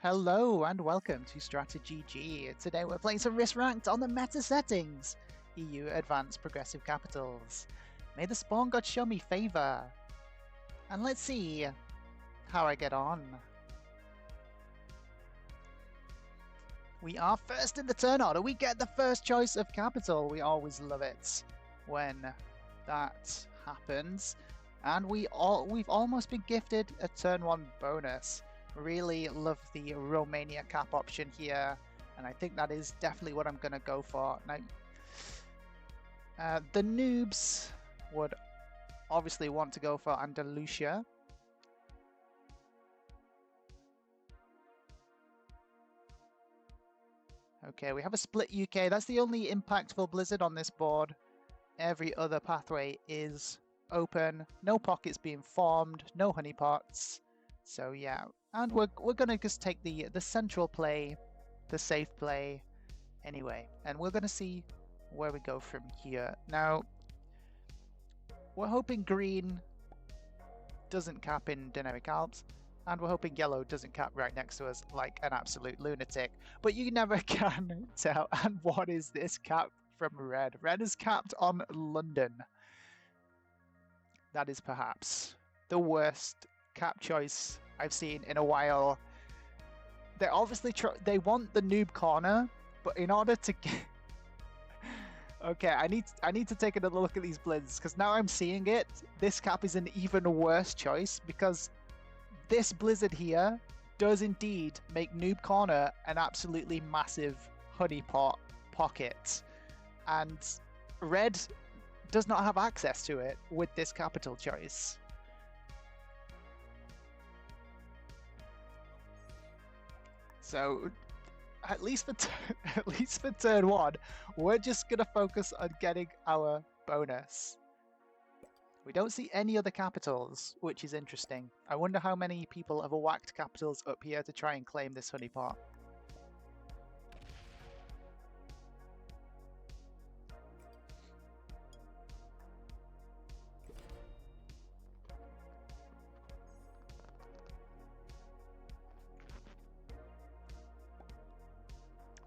Hello and welcome to StratiGG. Today we're playing some Risk Ranked on the meta settings. EU Advanced Progressive Capitals. May the Spawn God show me favour. And let's see how I get on. We are first in the turn order. We get the first choice of capital. We always love it when that happens. And we've almost been gifted a turn 1 bonus. Really love the Romania cap option here, and I think that is definitely what I'm going to go for. Now, the noobs would obviously want to go for Andalusia. Okay, we have a split UK. That's the only impactful blizzard on this board. Every other pathway is open. No pockets being formed. No honeypots. So yeah. And we're going to just take the central play, the safe play anyway. And we're going to see where we go from here. Now, we're hoping green doesn't cap in Dynamic Alps. And we're hoping yellow doesn't cap right next to us like an absolute lunatic. But you never can tell. And what is this cap from red? Red is capped on London. That is perhaps the worst cap choice I've seen in a while. They obviously they want the noob corner, but in order to get okay, I need to take another look at these blizzards, because now I'm seeing it. This cap is an even worse choice, because this blizzard here does indeed make noob corner an absolutely massive honeypot pocket, and red does not have access to it with this capital choice. So, at least for turn 1, we're just going to focus on getting our bonus. We don't see any other capitals, which is interesting. I wonder how many people have whacked capitals up here to try and claim this honeypot.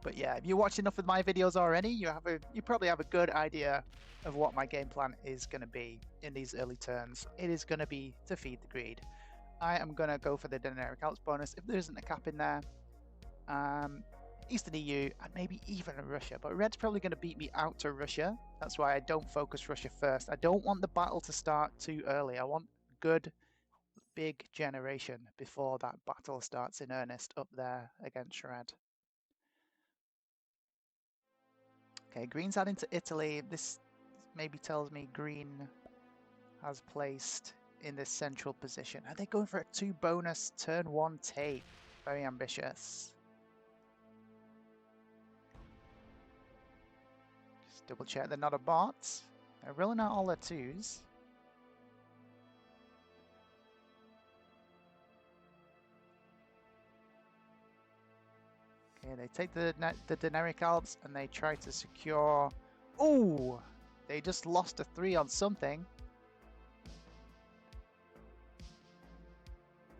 But yeah, if you watch enough of my videos already, you probably have a good idea of what my game plan is going to be in these early turns. It is going to be to feed the greed. I am going to go for the Dynamic Alps bonus if there isn't a cap in there. Eastern EU and maybe even Russia, but red's probably going to beat me out to Russia. That's why I don't focus Russia first. I don't want the battle to start too early. I want good, big generation before that battle starts in earnest up there against red. Okay, green's adding to Italy. This maybe tells me green has placed in this central position. Are they going for a 2 bonus turn 1 tape? Very ambitious. Just double check they're not a bot. They're rolling out all their 2s. Okay, they take the Dynamic Alps and they try to secure... Ooh! They just lost a 3 on something.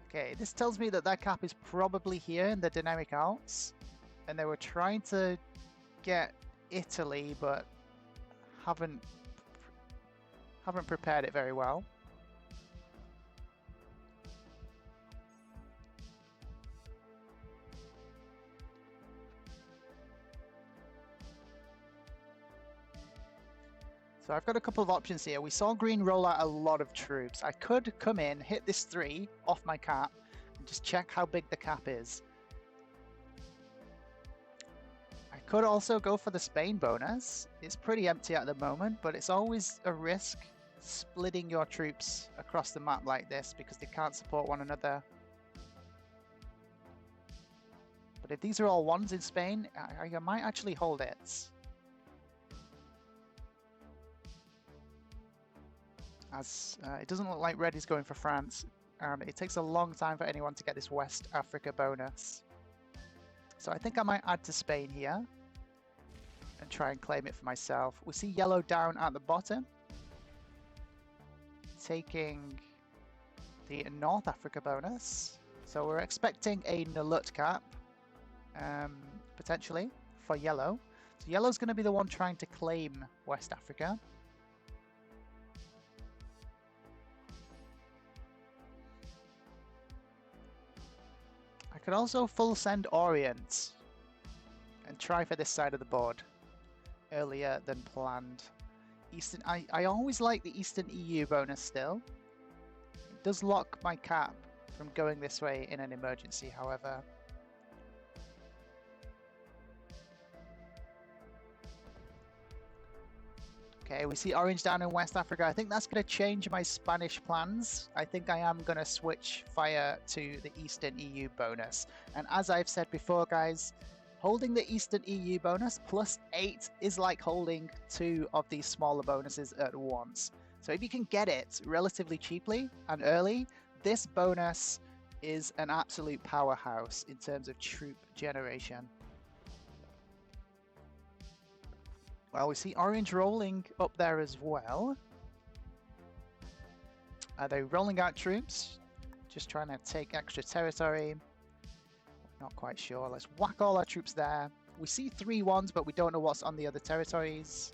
Okay, this tells me that cap is probably here in the Dynamic Alps. And they were trying to get Italy, but haven't prepared it very well. So I've got a couple of options here. We saw green roll out a lot of troops. I could come in, hit this 3 off my cap, and just check how big the cap is. I could also go for the Spain bonus. It's pretty empty at the moment, but it's always a risk splitting your troops across the map like this because they can't support one another. But if these are all 1s in Spain, I might actually hold it. As it doesn't look like red is going for France, and it takes a long time for anyone to get this West Africa bonus. So I think I might add to Spain here and try and claim it for myself. We see yellow down at the bottom, taking the North Africa bonus. So we're expecting a Nalut cap, potentially, for yellow. So yellow's going to be the one trying to claim West Africa. I could also full send Orient and try for this side of the board earlier than planned. Eastern, I always like the Eastern EU bonus still. It does lock my cap from going this way in an emergency, however. Okay, we see orange down in West Africa. I think that's going to change my Spanish plans. I think I am going to switch fire to the Eastern EU bonus. And as I've said before, guys, holding the Eastern EU bonus +8 is like holding 2 of these smaller bonuses at once. So if you can get it relatively cheaply and early, this bonus is an absolute powerhouse in terms of troop generation. Well, we see orange rolling up there as well. Are they rolling out troops? Just trying to take extra territory. Not quite sure. Let's whack all our troops there. We see 3 ones, but we don't know what's on the other territories.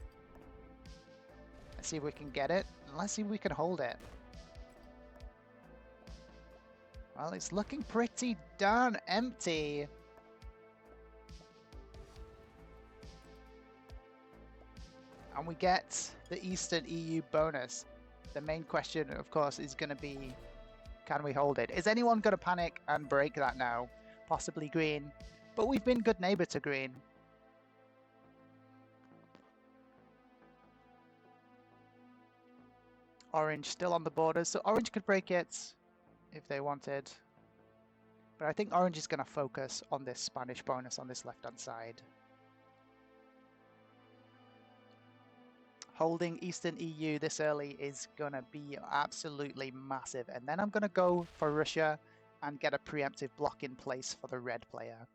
Let's see if we can get it. And let's see if we can hold it. Well, it's looking pretty darn empty. And we get the Eastern EU bonus. The main question, of course, is going to be, can we hold it? Is anyone going to panic and break that now? Possibly green. But we've been good neighbor to green. Orange still on the borders, so orange could break it if they wanted. But I think orange is going to focus on this Spanish bonus on this left-hand side. Holding Eastern EU this early is going to be absolutely massive. And then I'm going to go for Russia and get a preemptive block in place for the red player.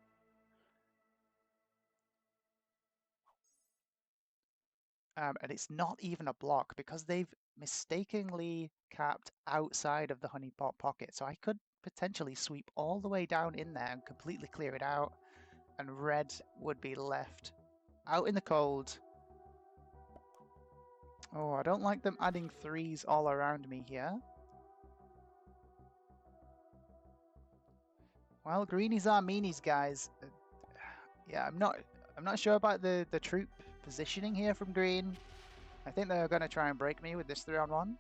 And it's not even a block because they've mistakenly capped outside of the honeypot pocket. So I could potentially sweep all the way down in there and completely clear it out. And red would be left out in the cold. Oh, I don't like them adding 3s all around me here. Well, Greenies are Meanies, guys. Yeah, I'm not sure about the troop positioning here from green. I think they're going to try and break me with this 3-on-1.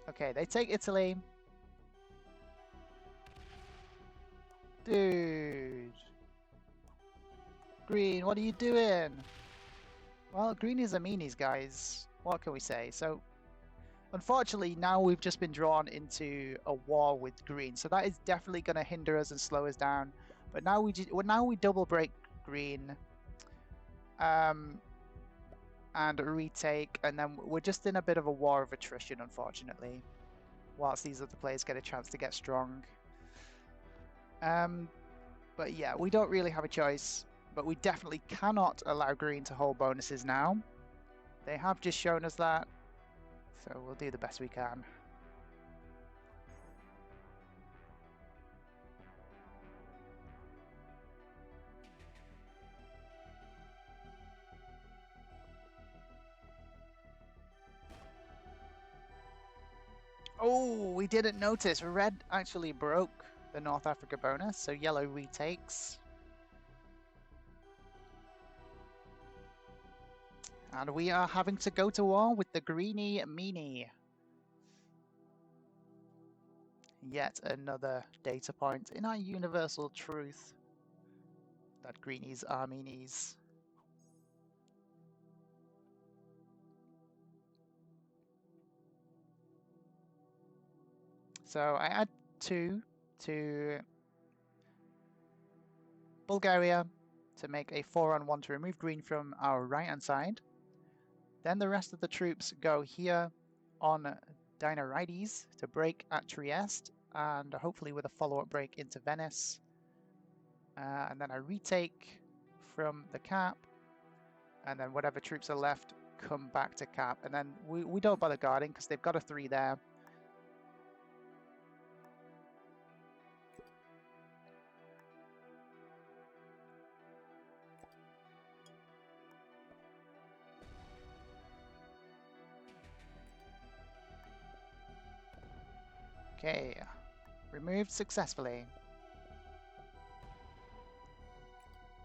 Okay, they take Italy. Dude. Green, what are you doing? Well, Greenies are Meanies, guys. What can we say? So, unfortunately, now we've just been drawn into a war with green. So that is definitely going to hinder us and slow us down. But now we double break green. And retake, and then we're just in a bit of a war of attrition, unfortunately, whilst these other players get a chance to get strong. But yeah, we don't really have a choice, but we definitely cannot allow green to hold bonuses now. They have just shown us that, so we'll do the best we can. Oh, we didn't notice. Red actually broke the North Africa bonus, so yellow retakes. And we are having to go to war with the Greenie Meanie. Yet another data point in our universal truth that Greenies are Meanies. So I add 2 to Bulgaria to make a 4-on-1 to remove green from our right-hand side. Then the rest of the troops go here on Dinarides to break at Trieste, and hopefully with a follow-up break into Venice. And then I retake from the cap, and then whatever troops are left come back to cap. And then we don't bother guarding because they've got a 3 there. Okay, removed successfully.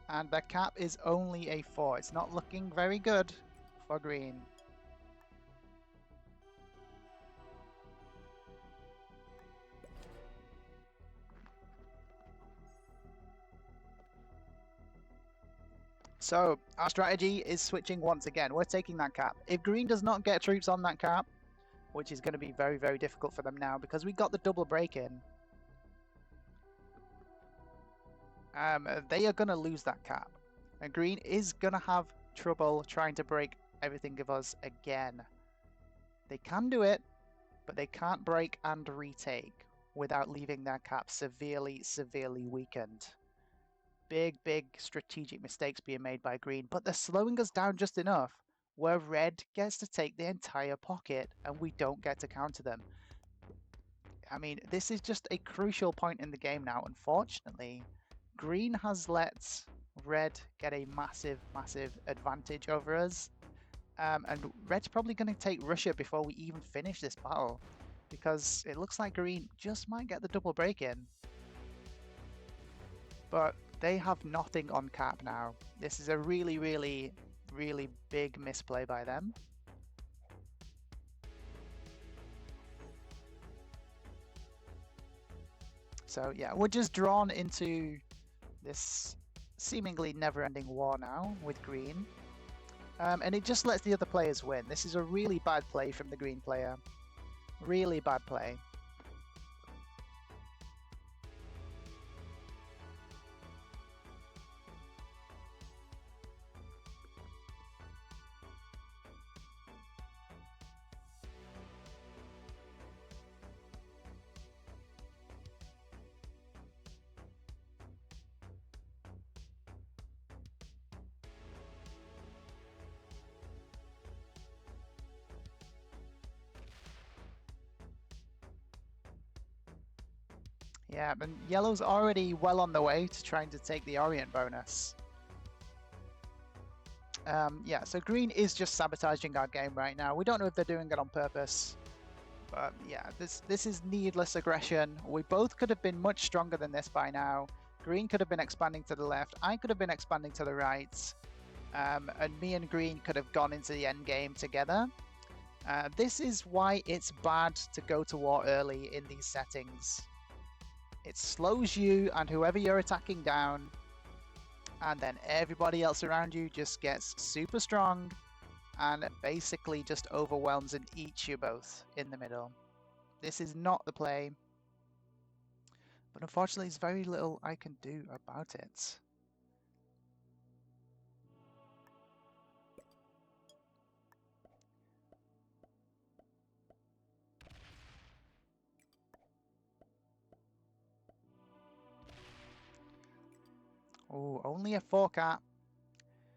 And the cap is only a 4. It's not looking very good for green. So our strategy is switching once again. We're taking that cap. If green does not get troops on that cap, which is going to be very, very difficult for them now because we got the double break in, they are going to lose that cap. And green is going to have trouble trying to break everything of us again. They can do it, but they can't break and retake without leaving their cap severely, severely weakened. Big, big strategic mistakes being made by green, but they're slowing us down just enough where red gets to take the entire pocket and we don't get to counter them. I mean, this is just a crucial point in the game now. Unfortunately, green has let red get a massive, massive advantage over us. And red's probably going to take Russia before we even finish this battle, because it looks like green just might get the double break in. But they have nothing on cap now. This is a really, really, really big misplay by them. So yeah, we're just drawn into this seemingly never-ending war now with green. And it just lets the other players win. This is a really bad play from the green player. Really bad play. Yeah, and yellow's already well on the way to trying to take the Orient bonus. Yeah, so green is just sabotaging our game right now. We don't know if they're doing it on purpose. But yeah, this is needless aggression. We both could have been much stronger than this by now. Green could have been expanding to the left. I could have been expanding to the right. And me and green could have gone into the end game together. This is why it's bad to go to war early in these settings. It slows you and whoever you're attacking down, and then everybody else around you just gets super strong and basically just overwhelms and eats you both in the middle. This is not the play, but unfortunately there's very little I can do about it. Oh, only a 4 cap.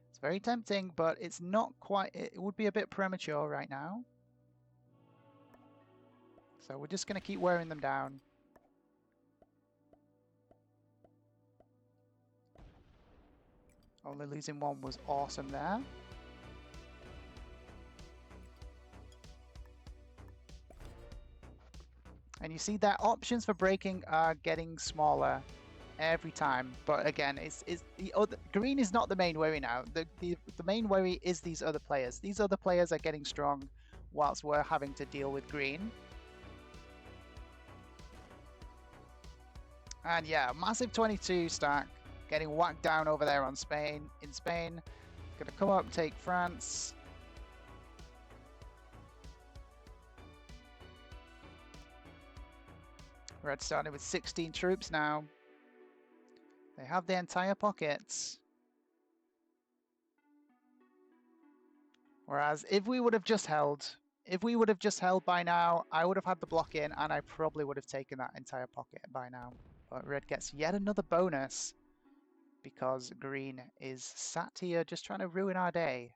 It's very tempting, but it's not quite, it would be a bit premature right now. So we're just going to keep wearing them down. Only losing one was awesome there. And you see that options for breaking are getting smaller every time. But again, it's the other, green is not the main worry now. The main worry is these other players. These other players are getting strong whilst we're having to deal with green. And yeah, massive 22 stack getting whacked down over there on Spain. In Spain, gonna come up and take France. Red starting with 16 troops now. They have the entire pockets. Whereas if we would have just held by now, I would have had the block in and I probably would have taken that entire pocket by now. But red gets yet another bonus because green is sat here just trying to ruin our day.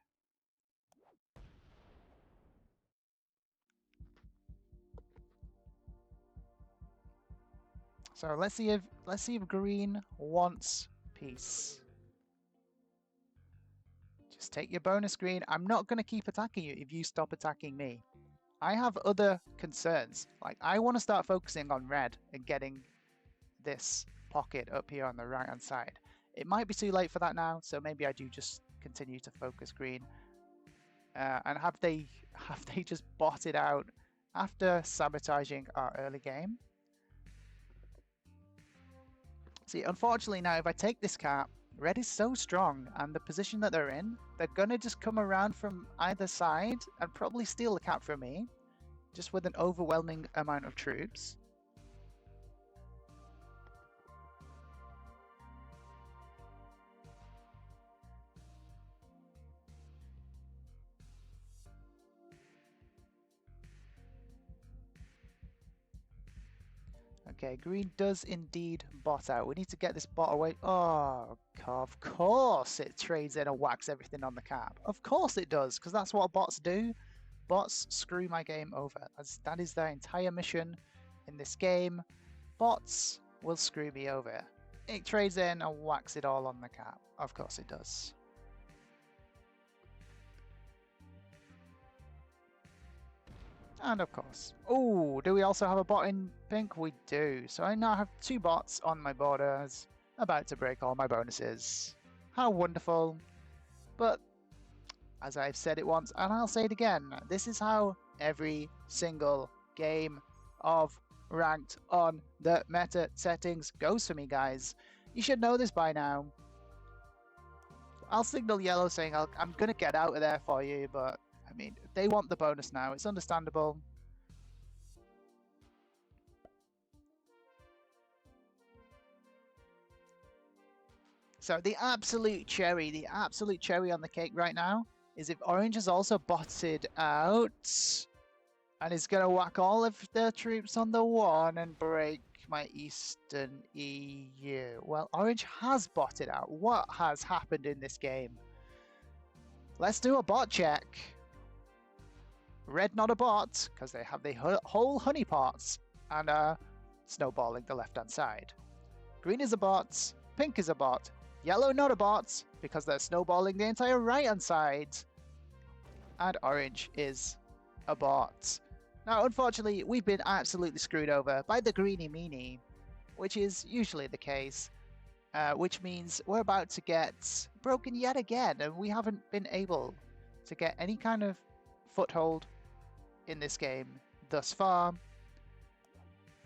So let's see if green wants peace. Just take your bonus, green. I'm not going to keep attacking you if you stop attacking me. I have other concerns. Like, I want to start focusing on red and getting this pocket up here on the right hand side. It might be too late for that now, so maybe I do just continue to focus green. And have they just botted out after sabotaging our early game? See, unfortunately now, if I take this cap, red is so strong, and the position that they're in, they're gonna just come around from either side and probably steal the cap from me, just with an overwhelming amount of troops. Okay, green does indeed bot out. We need to get this bot away. Oh, of course it trades in and whacks everything on the cap. Of course it does, because that's what bots do. Bots screw my game over. That is their entire mission in this game. Bots will screw me over. It trades in and whacks it all on the cap. Of course it does. And of course. Oh, do we also have a bot in pink? We do. So I now have 2 bots on my borders, about to break all my bonuses. How wonderful. But as I've said it once, and I'll say it again, this is how every single game of ranked on the meta settings goes for me, guys. You should know this by now. I'll signal yellow saying I'm going to get out of there for you, but I mean, they want the bonus now. It's understandable. So the absolute cherry on the cake right now is if orange is also botted out and is going to whack all of their troops on the 1 and break my Eastern EU. Well, orange has botted out. What has happened in this game? Let's do a bot check. Red not a bot, because they have the whole honeypots and are snowballing the left-hand side. Green is a bot, pink is a bot, yellow not a bot, because they're snowballing the entire right-hand side. And orange is a bot. Now, unfortunately, we've been absolutely screwed over by the Greenie Meanie, which is usually the case, which means we're about to get broken yet again, and we haven't been able to get any kind of foothold in this game thus far.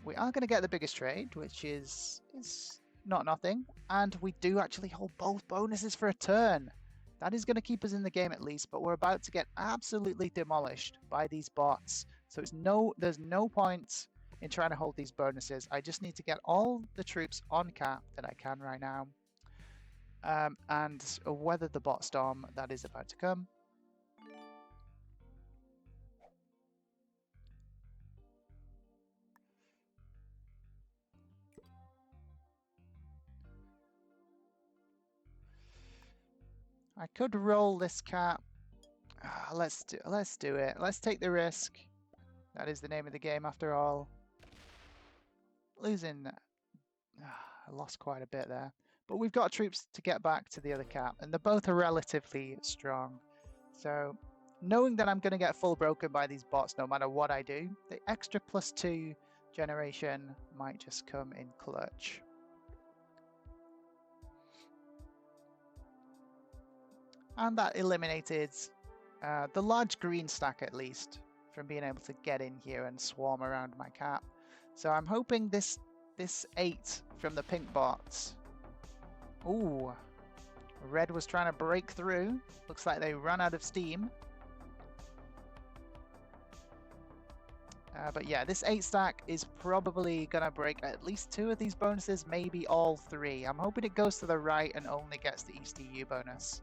We are going to get the biggest trade, which is not nothing, and we do actually hold both bonuses for a turn. That is going to keep us in the game at least, but we're about to get absolutely demolished by these bots. So there's no point in trying to hold these bonuses. I just need to get all the troops on cap that I can right now, and weather the bot storm that is about to come. I could roll this cap. Let's do it. Let's take the risk. That is the name of the game after all. Losing. I lost quite a bit there. But we've got troops to get back to the other cap, and they both are relatively strong. So knowing that I'm going to get full broken by these bots no matter what I do, the extra +2 generation might just come in clutch. And that eliminated the large green stack, at least, from being able to get in here and swarm around my cap. So I'm hoping this 8 from the pink bots. Ooh, red was trying to break through. Looks like they ran out of steam. But yeah, this 8 stack is probably going to break at least 2 of these bonuses, maybe all 3. I'm hoping it goes to the right and only gets the East EU bonus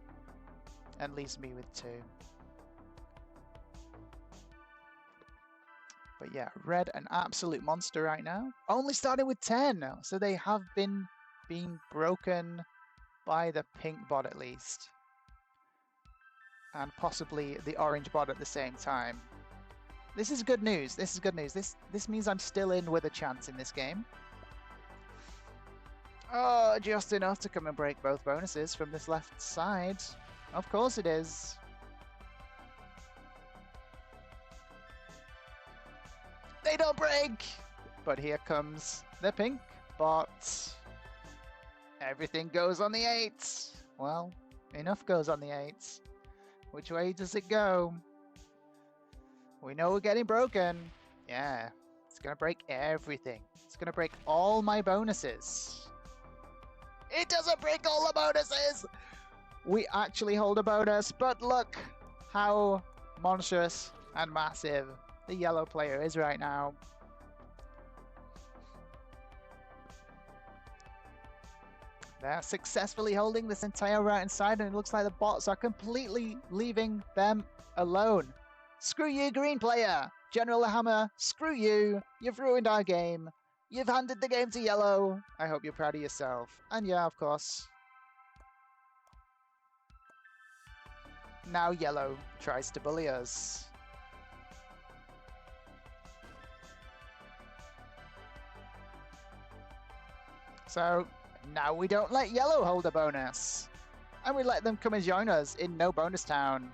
and leaves me with 2. But yeah, red an absolute monster right now. Only starting with 10, so they have been being broken by the pink bot at least. And possibly the orange bot at the same time. This is good news. This is good news. This means I'm still in with a chance in this game. Oh, just enough to come and break both bonuses from this left side. Of course it is. But here comes the pink bot. Everything goes on the 8. Well, enough goes on the 8. Which way does it go? We know we're getting broken. Yeah, it's gonna break everything. It's gonna break all my bonuses. It doesn't break all the bonuses! We actually hold a bonus, but look how monstrous and massive the yellow player is right now. They're successfully holding this entire right-hand side, and it looks like the bots are completely leaving them alone. Screw you, green player! General Hammer, screw you! You've ruined our game. You've handed the game to yellow. I hope you're proud of yourself. And yeah, of course. Now yellow tries to bully us. So now we don't let yellow hold a bonus. And we let them come and join us in no bonus town.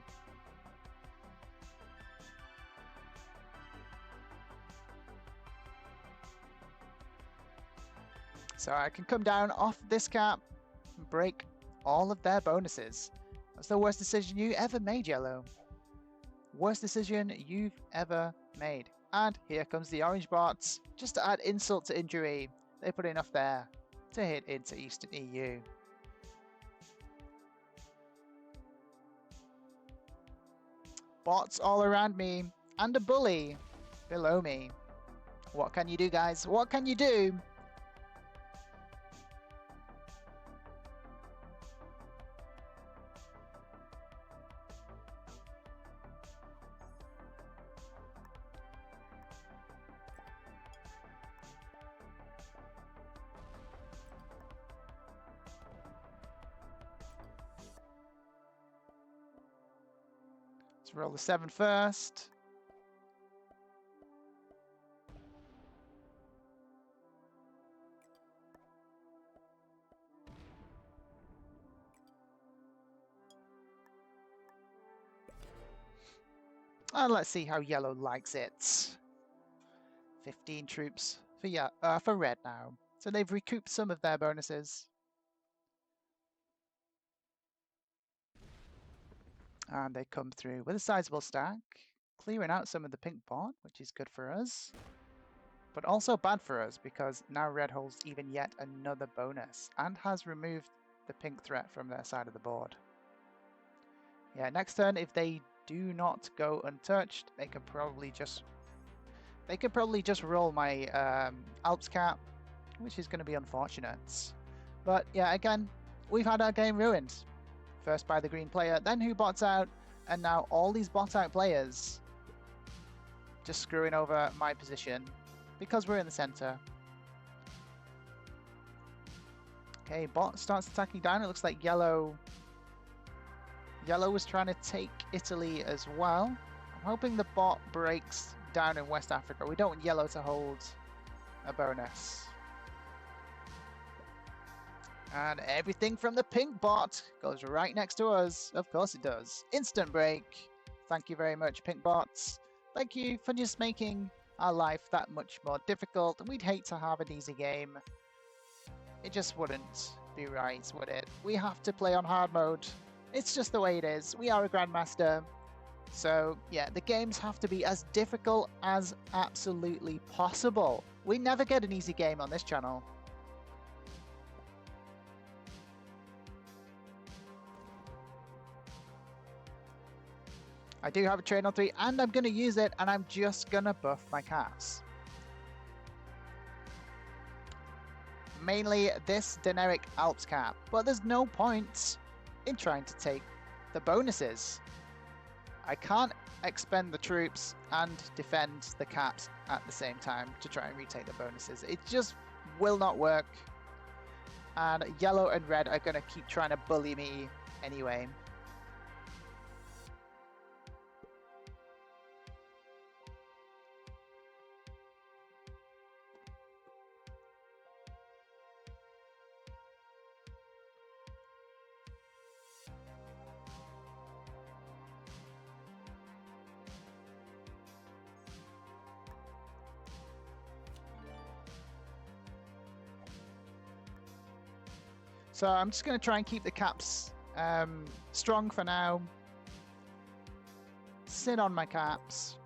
So I can come down off this cap and break all of their bonuses. That's the worst decision you ever made, yellow. Worst decision you've ever made. And here comes the orange bots. Just to add insult to injury, they put enough there to hit into Eastern EU. Bots all around me, and a bully below me. What can you do, guys? What can you do? Let's roll the 7 first. And let's see how yellow likes it. 15 troops for red now. So they've recouped some of their bonuses. And they come through with a sizable stack, clearing out some of the pink bot, which is good for us. But also bad for us, because now red holds even yet another bonus, and has removed the pink threat from their side of the board. Yeah, next turn, if they do not go untouched, they could probably just roll my Alps cap, which is going to be unfortunate. But yeah, again, we've had our game ruined. First by the green player, then who bots out, and now all these bot out players just screwing over my position because we're in the center. Okay, bot starts attacking down. It looks like yellow was trying to take Italy as well. I'm hoping the bot breaks down in West Africa. We don't want yellow to hold a bonus. And everything from the pink bot goes right next to us. Of course it does. Instant break. Thank you very much, pink bots. Thank you for just making our life that much more difficult. We'd hate to have an easy game. It just wouldn't be right, would it? We have to play on hard mode. It's just the way it is. We are a Grandmaster. So yeah, the games have to be as difficult as absolutely possible. We never get an easy game on this channel. I do have a trade on 3, and I'm going to use it, and I'm just going to buff my caps. Mainly this generic Alps cap, but there's no point in trying to take the bonuses. I can't expend the troops and defend the caps at the same time to try and retake the bonuses. It just will not work. And yellow and red are going to keep trying to bully me anyway. So I'm just going to try and keep the caps strong for now. Sit on my caps.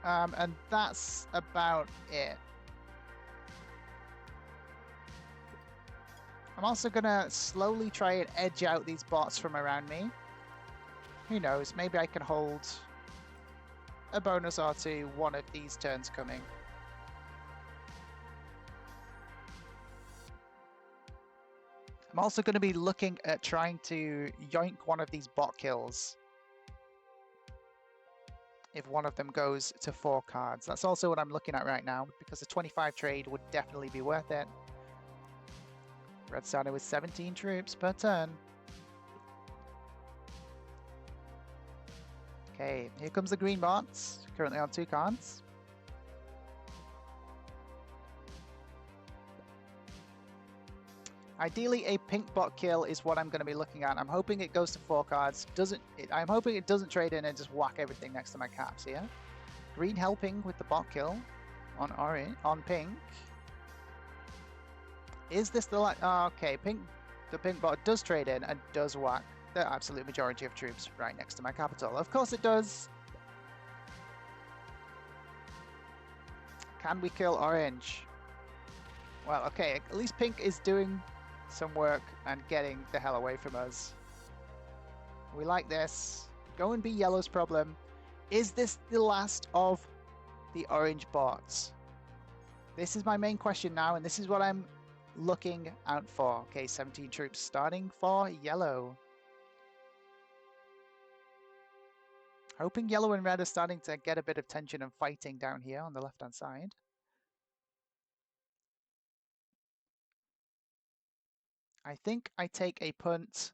And that's about it. I'm also going to slowly try and edge out these bots from around me. Who knows, maybe I can hold a bonus or two one of these turns coming. I'm also going to be looking at trying to yoink one of these bot kills if one of them goes to 4 cards. That's also what I'm looking at right now, because a 25 trade would definitely be worth it. Red starting with 17 troops per turn. Okay, here comes the green bots, currently on 2 cards. Ideally, a pink bot kill is what I'm going to be looking at. I'm hoping it goes to 4 cards. I'm hoping it doesn't trade in and just whack everything next to my caps here. Green helping with the bot kill on pink. Is this the okay, the pink bot does trade in and does whack the absolute majority of troops right next to my capital. Of course it does. Can we kill orange? Well, okay, at least pink is doing some work and getting the hell away from us. We like this. Go and be yellow's problem. Is this the last of the orange bots? This is my main question now, and this is what I'm looking out for. Okay, 17 troops starting for yellow. Hoping yellow and red are starting to get a bit of tension and fighting down here on the left-hand side. I think I take a punt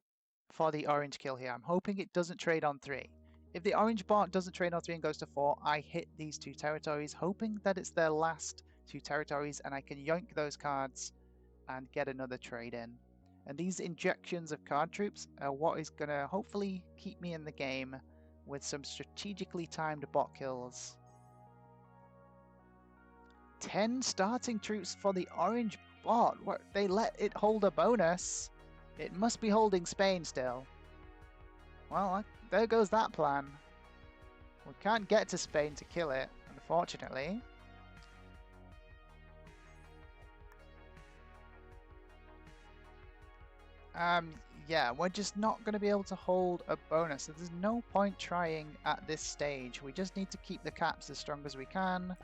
for the orange kill here. I'm hoping it doesn't trade on 3. If the orange bot doesn't trade on 3 and goes to 4, I hit these 2 territories, hoping that it's their last 2 territories and I can yoink those cards and get another trade in. And these injections of card troops are what is going to hopefully keep me in the game with some strategically timed bot kills. 10 starting troops for the orange bot. What, they let it hold a bonus? It must be holding Spain still. Well, there goes that plan. We can't get to Spain to kill it, unfortunately. Yeah, we're just not going to be able to hold a bonus. So there's no point trying at this stage. We just need to keep the caps as strong as we can.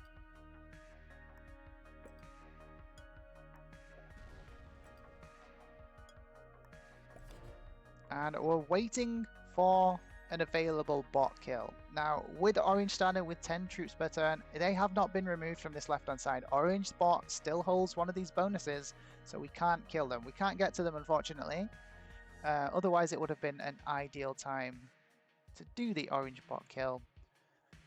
And we're waiting for an available bot kill. Now, with orange standing with 10 troops per turn, they have not been removed from this left-hand side. Orange bot still holds one of these bonuses, so we can't kill them. We can't get to them, unfortunately. Otherwise, it would have been an ideal time to do the orange bot kill.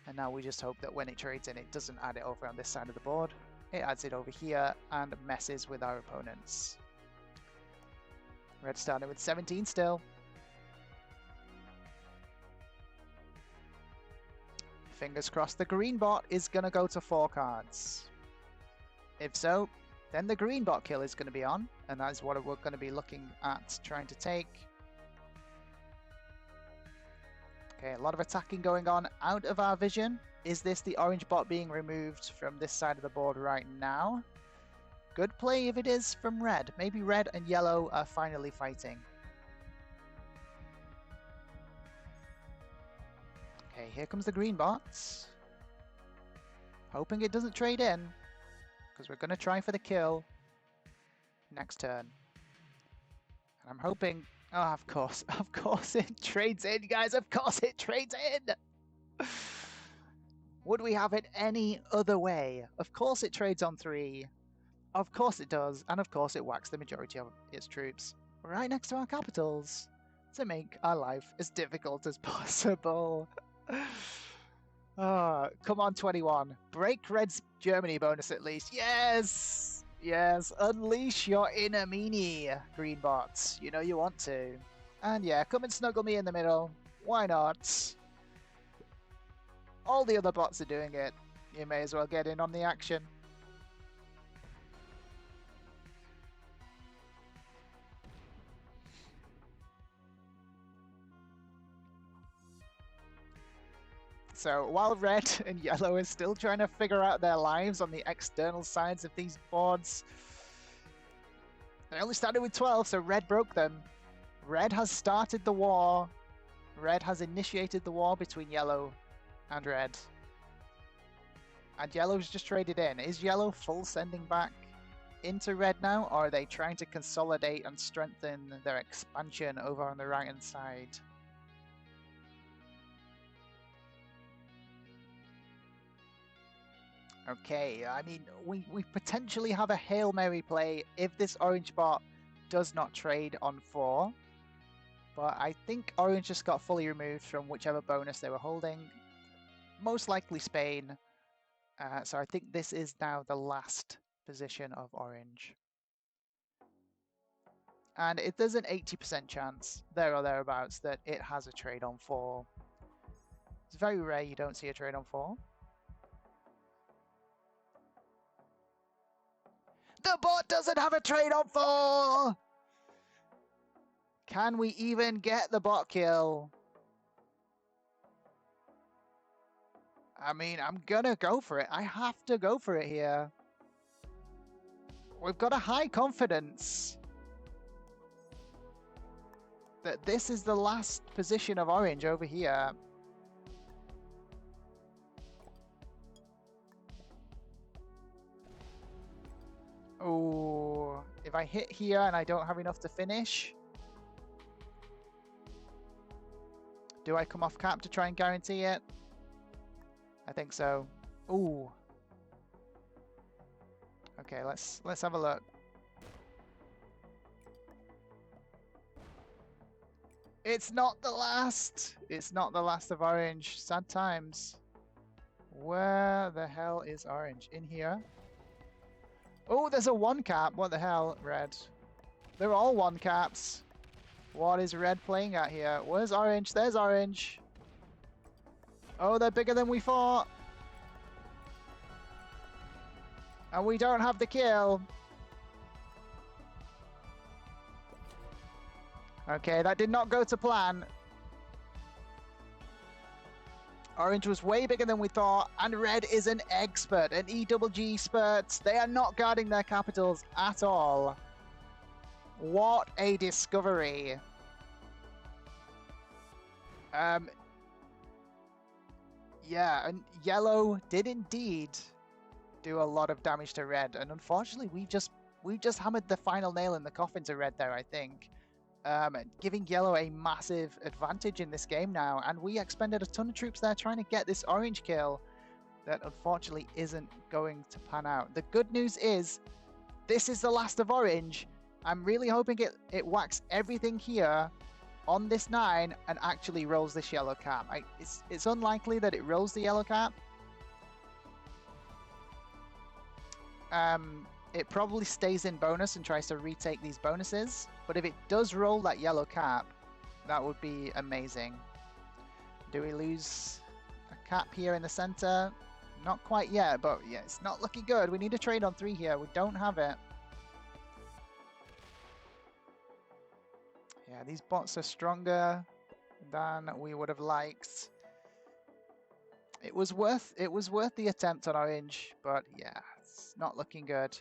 And now we just hope that when it trades in, it doesn't add it over on this side of the board. It adds it over here and messes with our opponents. Red starting with 17 still. Fingers crossed the green bot is going to go to 4 cards. If so, then the green bot kill is going to be on, and that is what we're going to be looking at trying to take. Okay, a lot of attacking going on out of our vision. Is this the orange bot being removed from this side of the board right now? Good play if it is from red. Maybe red and yellow are finally fighting. Okay, here comes the green bots. Hoping it doesn't trade in, because we're going to try for the kill next turn. And I'm hoping... Oh, of course it trades in, guys. Of course it trades in. Would we have it any other way? Of course it trades on 3. Of course it does. And of course it whacks the majority of its troops right next to our capitals to make our life as difficult as possible. Oh, come on, 21. Break Red's Germany bonus at least. Yes! Yes, unleash your inner meanie, green bots. You know you want to. And yeah, come and snuggle me in the middle. Why not? All the other bots are doing it. You may as well get in on the action. So while red and yellow is still trying to figure out their lives on the external sides of these boards, they only started with 12, so red broke them. Red has started the war. Red has initiated the war between yellow and red. And yellow's just traded in. Is yellow full sending back into red now, or are they trying to consolidate and strengthen their expansion over on the right-hand side? Okay, I mean, we potentially have a Hail Mary play if this orange bot does not trade on 4. But I think orange just got fully removed from whichever bonus they were holding. Most likely Spain. So I think this is now the last position of orange. And there's an 80% chance, there or thereabouts, that it has a trade on 4. It's very rare you don't see a trade on 4. The bot doesn't have a trade on 4! Can we even get the bot kill? I mean, I'm gonna go for it. I have to go for it here. We've got a high confidence that this is the last position of orange over here. Oh, if I hit here and I don't have enough to finish, do I come off cap to try and guarantee it? I think so. Ooh. Okay, let's have a look. It's not the last. It's not the last of orange. Sad times. Where the hell is orange? In here? Oh, there's a 1 cap. What the hell, red? They're all 1 caps. What is red playing at here? Where's orange? There's orange. Oh, they're bigger than we thought. And we don't have the kill. Okay, that did not go to plan. Orange was way bigger than we thought, and red is an expert, an EGG expert. They are not guarding their capitals at all. What a discovery. Yeah, and yellow did indeed do a lot of damage to red, and unfortunately we just hammered the final nail in the coffin to red there, I think. Giving yellow a massive advantage in this game now, and we expended a ton of troops there trying to get this orange kill that unfortunately isn't going to pan out. The good news is this is the last of orange. I'm really hoping it whacks everything here on this 9 and actually rolls this yellow cap. It's unlikely that it rolls the yellow cap. It probably stays in bonus and tries to retake these bonuses, but if it does roll that yellow cap, that would be amazing. Do we lose a cap here in the center? Not quite yet, but yeah, it's not looking good. We need a trade on 3 here. We don't have it. Yeah, these bots are stronger than we would have liked. It was worth the attempt on orange, but yeah, it's not looking good.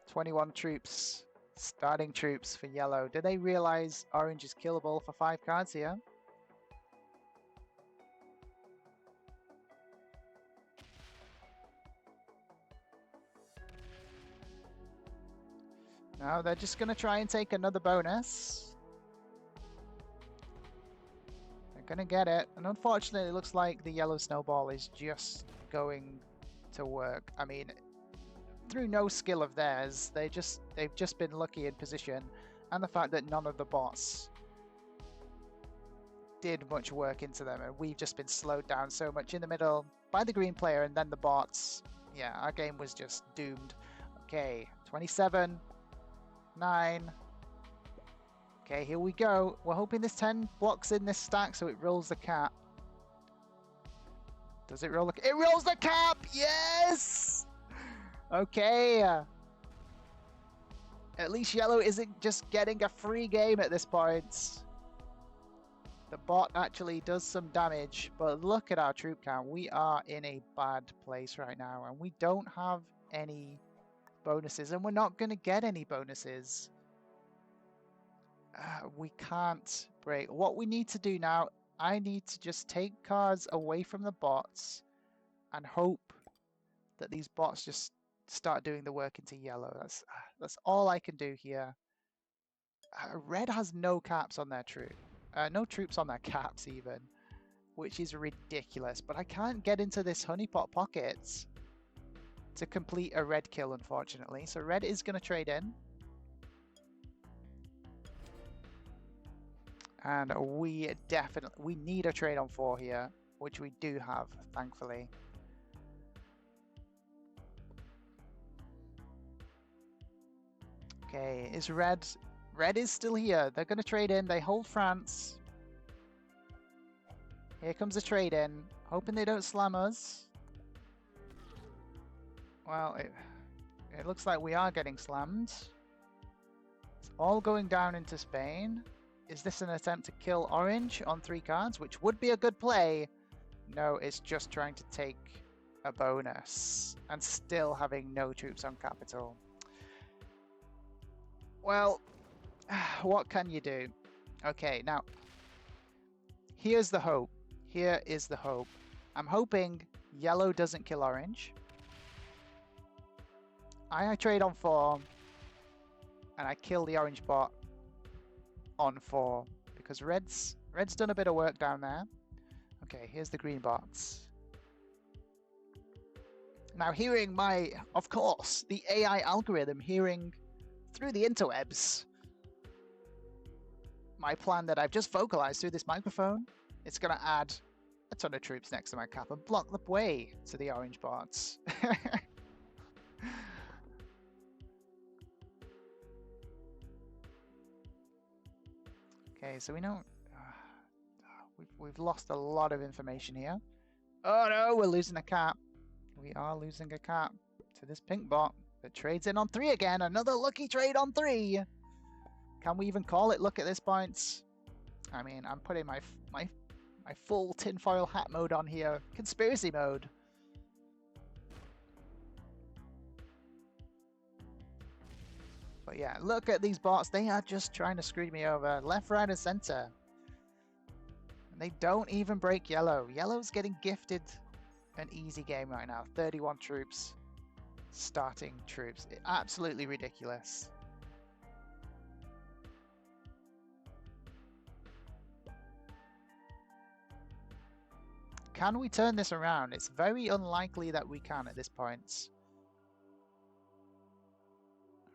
21 troops, starting troops for yellow. Do they realize orange is killable for 5 cards here? No, they're just going to try and take another bonus. They're going to get it. And unfortunately, it looks like the yellow snowball is just going to work. I mean, through no skill of theirs, they've just been lucky in position, and the fact that none of the bots did much work into them, and we've just been slowed down so much in the middle by the green player and then the bots. Yeah, our game was just doomed. Okay, 27, 9. Okay, here we go. We're hoping this 10 blocks in this stack so it rolls the cap. Does it roll? It rolls the cap! Yes! Okay. At least yellow isn't just getting a free game at this point. The bot actually does some damage, but look at our troop count. We are in a bad place right now, and we don't have any bonuses, and we're not going to get any bonuses. We can't break. What we need to do now, I need to just take cards away from the bots and hope that these bots just start doing the work into yellow. That's all I can do here. Red has no caps on their troop. No troops on their caps even, which is ridiculous. But I can't get into this honeypot pockets to complete a red kill, unfortunately. So red is going to trade in. And we need a trade on 4 here, which we do have, thankfully. Okay, is red is still here. They're going to trade in. They hold France. Here comes a trade in. Hoping they don't slam us. Well, it looks like we are getting slammed. It's all going down into Spain. Is this an attempt to kill orange on 3 cards, which would be a good play? No, it's just trying to take a bonus and still having no troops on capital. Well, what can you do? Okay, now, here's the hope. Here is the hope. I'm hoping yellow doesn't kill orange. I trade on 4, and I kill the orange bot on 4, because red's done a bit of work down there. Okay, here's the green bots. Now, hearing of course, the AI algorithm hearing through the interwebs my plan that I've just vocalized through this microphone, it's going to add a ton of troops next to my cap and block the way to the orange bots. Okay, so we know we've lost a lot of information here. Oh no, we're losing a cap. We are losing a cap to this pink bot that trades in on 3 again. Another lucky trade on 3. Can we even call it luck at this point? I mean, I'm putting my full tinfoil hat mode on here. Conspiracy mode. But yeah, look at these bots. They are just trying to screw me over. Left, right, and center. And they don't even break yellow. Yellow's getting gifted an easy game right now. 31 troops. Starting troops. Absolutely ridiculous. Can we turn this around? It's very unlikely that we can at this point.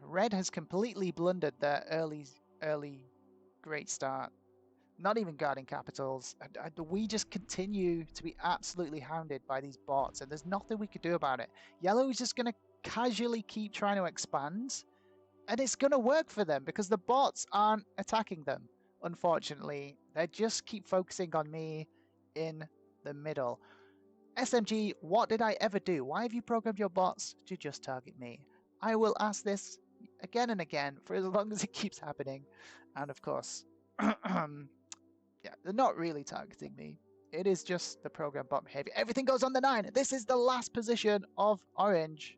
Red has completely blundered their early great start. Not even guarding capitals. We just continue to be absolutely hounded by these bots, and there's nothing we could do about it. Yellow is just going to casually keep trying to expand, and it's going to work for them because the bots aren't attacking them, unfortunately. They just keep focusing on me in the middle. SMG, what did I ever do? Why have you programmed your bots to just target me? I will ask this again and again for as long as it keeps happening. And of course, yeah, they're not really targeting me. It is just the program bot behavior. Everything goes on the 9. This is the last position of orange.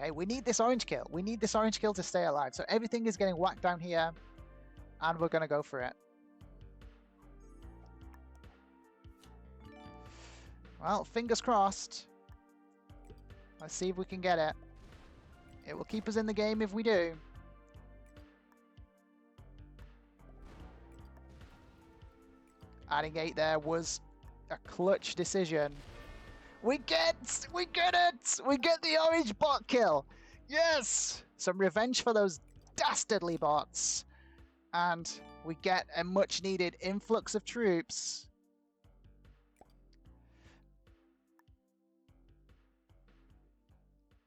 Okay, we need this orange kill. We need this orange kill to stay alive. So everything is getting whacked down here, and we're going to go for it. Well, fingers crossed. Let's see if we can get it. It will keep us in the game if we do. Adding 8 there was a clutch decision. We get it! We get the orange bot kill. Yes! Some revenge for those dastardly bots. And we get a much needed influx of troops.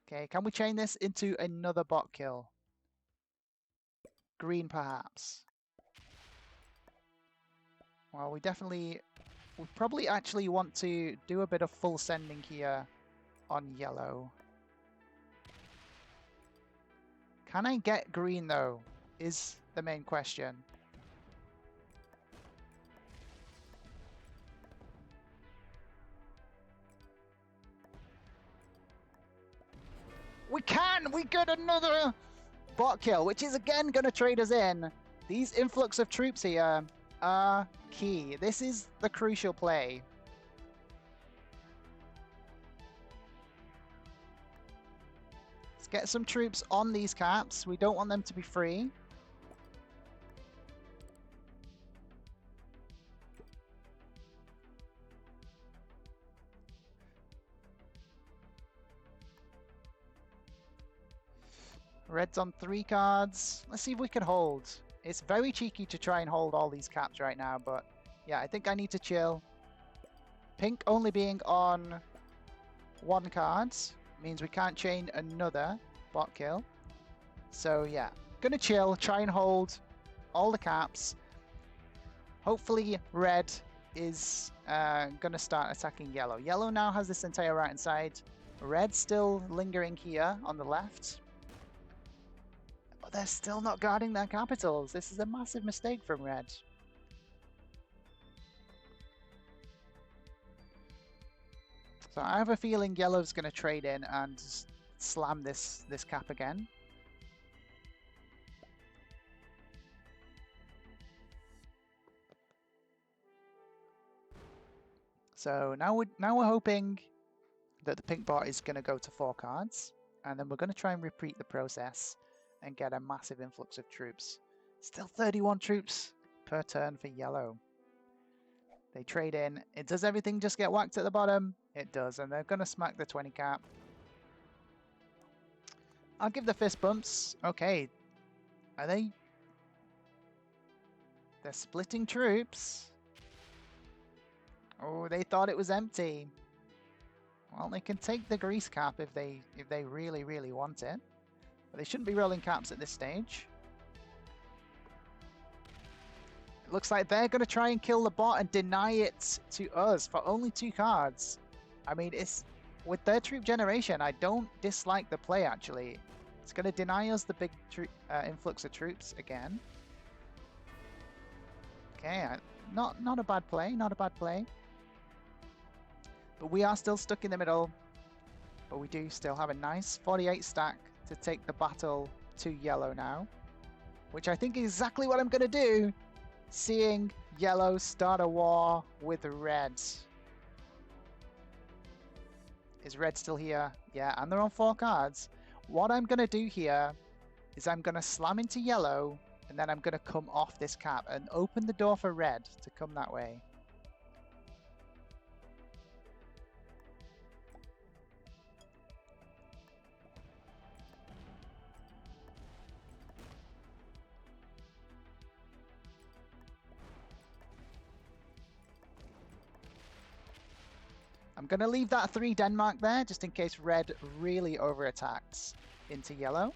Okay, can we chain this into another bot kill? Green, perhaps. Well, we probably actually want to do a bit of full sending here on yellow. Can I get green, though, is the main question. We can! We get another bot kill, which is again going to trade us in. These influx of troops here are key. This is the crucial play. Let's get some troops on these caps. We don't want them to be free. Red's on 3 cards. Let's see if we can hold. It's very cheeky to try and hold all these caps right now, but yeah, I think I need to chill. Pink only being on 1 card means we can't chain another bot kill. So yeah, gonna chill, try and hold all the caps. Hopefully red is gonna start attacking yellow. Yellow now has this entire right hand side. Red's still lingering here on the left. But they're still not guarding their capitals. This is a massive mistake from red. So I have a feeling yellow's going to trade in and slam this cap again. So now we're hoping that the pink bot is going to go to 4 cards, and then we're going to try and repeat the process and get a massive influx of troops. Still 31 troops per turn for yellow. They trade in. It does everything just get whacked at the bottom? It does, and they're going to smack the 20 cap. I'll give the fist bumps. Okay. Are they? They're splitting troops. Oh, they thought it was empty. Well, they can take the grease cap if they really, really want it. But they shouldn't be rolling caps at this stage. It looks like they're going to try and kill the bot and deny it to us for only 2 cards. I mean, it's with their troop generation, I don't dislike the play, actually. It's going to deny us the big influx of troops again. Okay, not a bad play, not a bad play. But we are still stuck in the middle. But we do still have a nice 48 stack to take the battle to yellow now. Which I think is exactly what I'm going to do. Seeing yellow start a war with red. Is red still here? Yeah, and they're on 4 cards. What I'm going to do here is I'm going to slam into yellow, and then I'm going to come off this cap and open the door for red to come that way. I'm going to leave that 3 Denmark there, just in case red really over-attacks into yellow.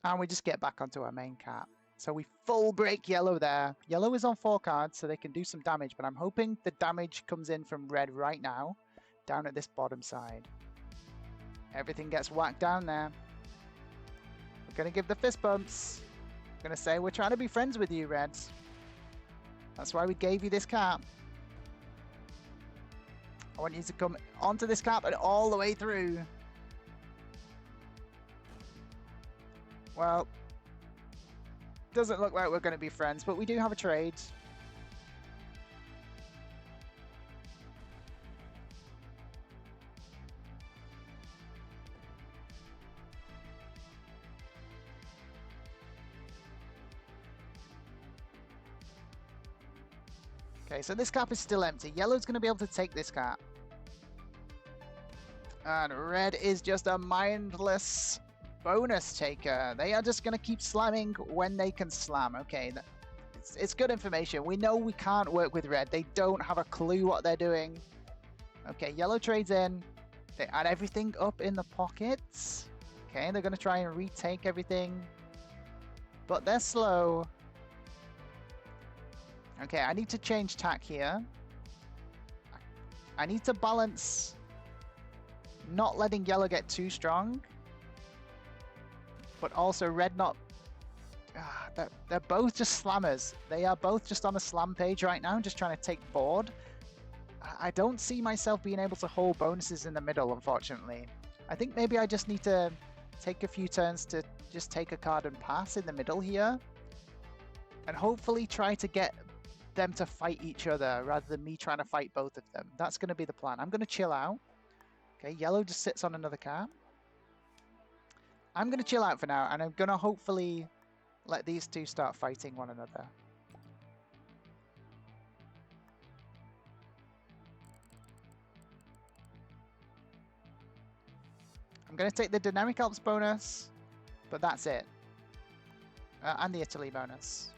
And we just get back onto our main cap. So we full break yellow there. Yellow is on 4 cards, so they can do some damage, but I'm hoping the damage comes in from red right now, down at this bottom side. Everything gets whacked down there. We're going to give the fist bumps. We're going to say we're trying to be friends with you, Reds. That's why we gave you this cap. I want you to come onto this cap and all the way through. Well, doesn't look like we're going to be friends, but we do have a trade. Okay, so this cap is still empty. Yellow's going to be able to take this cap. And red is just a mindless bonus taker. They are just going to keep slamming when they can slam. Okay, it's good information. We know we can't work with red. They don't have a clue what they're doing. Okay, yellow trades in. They add everything up in the pockets. Okay, they're going to try and retake everything. But they're slow. Okay, I need to change tack here. I need to balance not letting yellow get too strong, but also red not... they're both just slammers. They are both just on a slam page right now, just trying to take board. I don't see myself being able to hold bonuses in the middle, unfortunately. I think maybe I just need to take a few turns to just take a card and pass in the middle here. And hopefully try to get them to fight each other rather than me trying to fight both of them. That's going to be the plan. I'm going to chill out. Okay, yellow just sits on another card. I'm going to chill out for now, and I'm going to hopefully let these two start fighting one another. I'm going to take the Dynamic Alps bonus, but that's it. And the Italy bonus.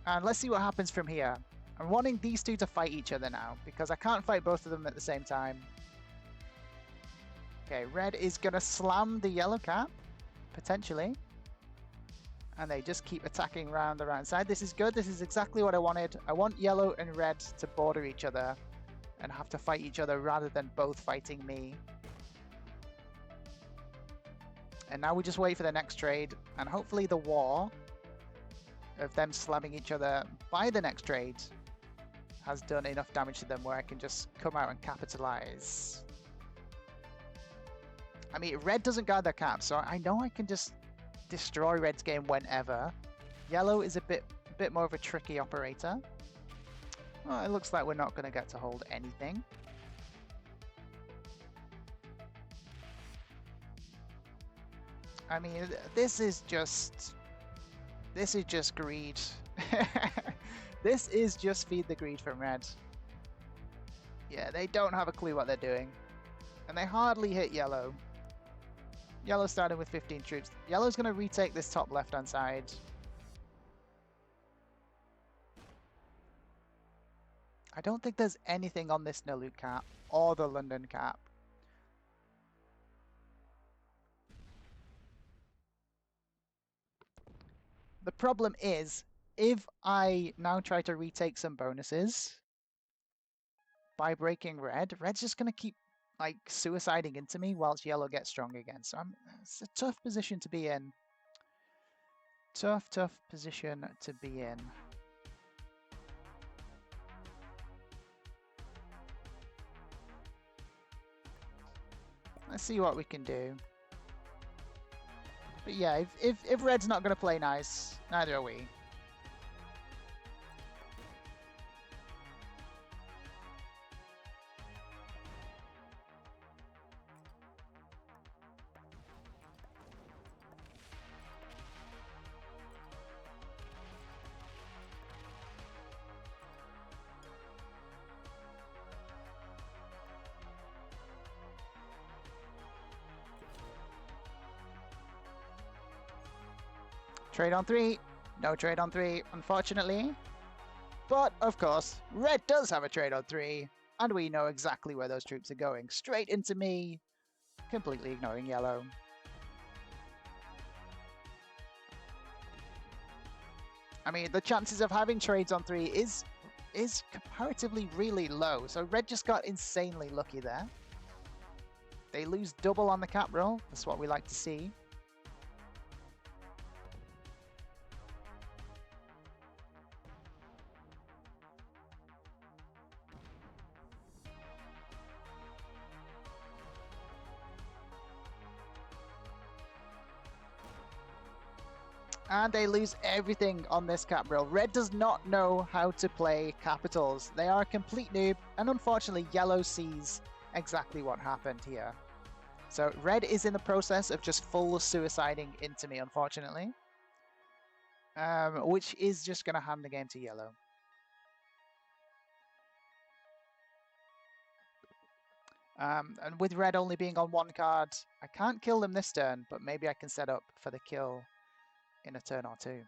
And let's see what happens from here. I'm wanting these two to fight each other now, because I can't fight both of them at the same time. Okay, red is going to slam the yellow cap, potentially. And they just keep attacking round the right side. This is good. This is exactly what I wanted. I want yellow and red to border each other and have to fight each other rather than both fighting me. And now we just wait for the next trade, and hopefully the war of them slamming each other by the next trade has done enough damage to them where I can just come out and capitalize. I mean, red doesn't guard their cap, so I know I can just destroy red's game whenever. Yellow is a bit more of a tricky operator. Well, it looks like we're not going to get to hold anything. I mean, this is just greed. This is just feed the greed from red. Yeah, they don't have a clue what they're doing. And they hardly hit yellow. Yellow started with 15 troops. Yellow's going to retake this top left-hand side. I don't think there's anything on this Naluk cap or the London cap. The problem is, if I now try to retake some bonuses by breaking red, red's just going to keep like suiciding into me whilst yellow gets strong again. So it's a tough position to be in. Tough position to be in. Let's see what we can do. But yeah, if red's not going to play nice, neither are we. Trade on 3. No trade on 3, unfortunately. But, of course, red does have a trade on 3, and we know exactly where those troops are going. Straight into me, completely ignoring yellow. I mean, the chances of having trades on 3 is comparatively really low, so red just got insanely lucky there. They lose double on the cap roll, that's what we like to see. And they lose everything on this cap roll. Red does not know how to play capitals. They are a complete noob, and unfortunately yellow sees exactly what happened here. So red is in the process of just full suiciding into me, unfortunately. Which is just going to hand the game to yellow. And with red only being on one card, I can't kill them this turn, but maybe I can set up for the kill in a turn or two.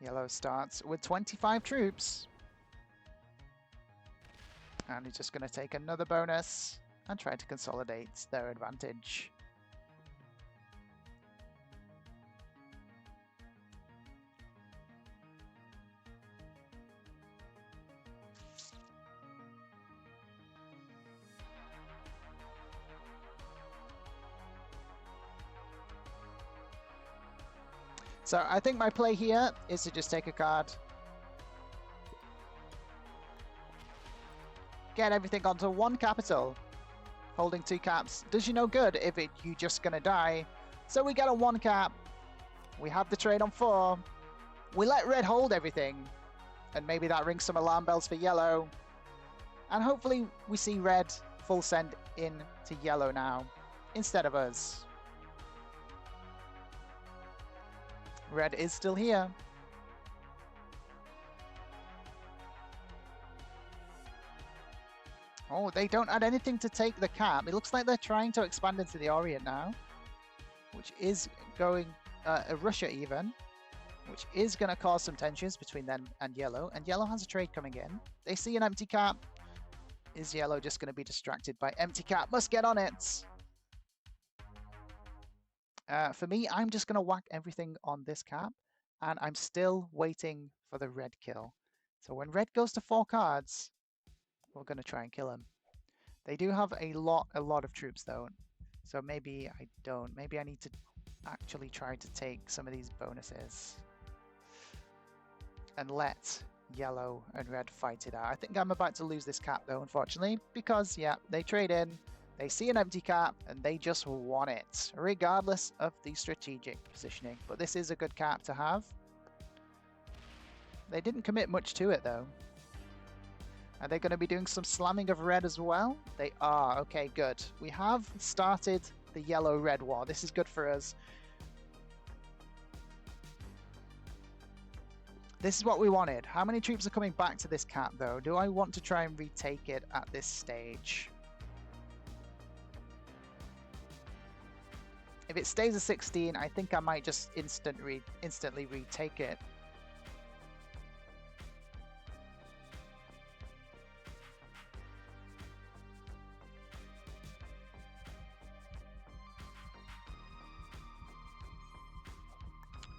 Yellow starts with 25 troops. And he's just going to take another bonus and try to consolidate their advantage. So I think my play here is to just take a card. Get everything onto one capital. Holding two caps does you no good if you're just going to die. So we get a one cap. We have the trade on 4. We let red hold everything. And maybe that rings some alarm bells for yellow. And hopefully we see red full send in to yellow now instead of us. Red is still here. Oh, they don't add anything to take the cap. It looks like they're trying to expand into the Orient now, which is going Russia even, which is going to cause some tensions between them and yellow. And yellow has a trade coming in. They see an empty cap. Is yellow just going to be distracted by empty cap? Must get on it. For me, I'm just going to whack everything on this cap, and I'm still waiting for the red kill. So when red goes to 4 cards, we're going to try and kill him. They do have a lot of troops though, so maybe I don't. Maybe I need to actually try to take some of these bonuses and let yellow and red fight it out. I think I'm about to lose this cap though, unfortunately, because yeah, they trade in. They see an empty cap and they just want it, regardless of the strategic positioning. But this is a good cap to have. They didn't commit much to it though. Are they going to be doing some slamming of red as well? They are. Okay, good. We have started the yellow-red war. This is good for us. This is what we wanted. How many troops are coming back to this cap though? Do I want to try and retake it at this stage? If it stays at 16, I think I might just instantly retake it.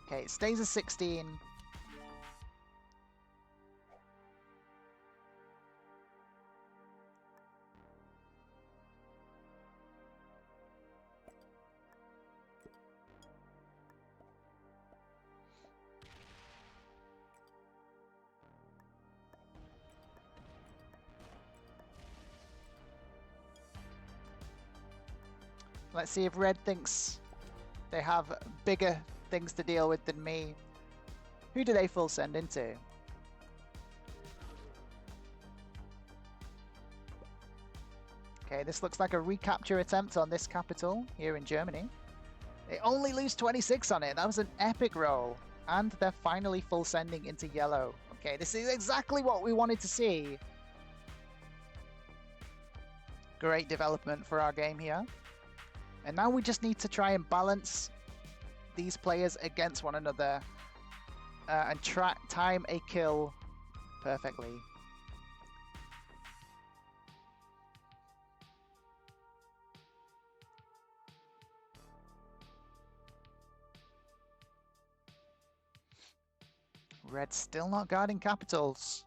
Okay, it stays at 16. Let's see if red thinks they have bigger things to deal with than me. Who do they full send into? Okay, this looks like a recapture attempt on this capital here in Germany. They only lose 26 on it. That was an epic roll. And they're finally full sending into yellow. Okay, this is exactly what we wanted to see. Great development for our game here. And now we just need to try and balance these players against one another and time a kill perfectly. Red's still not guarding capitals.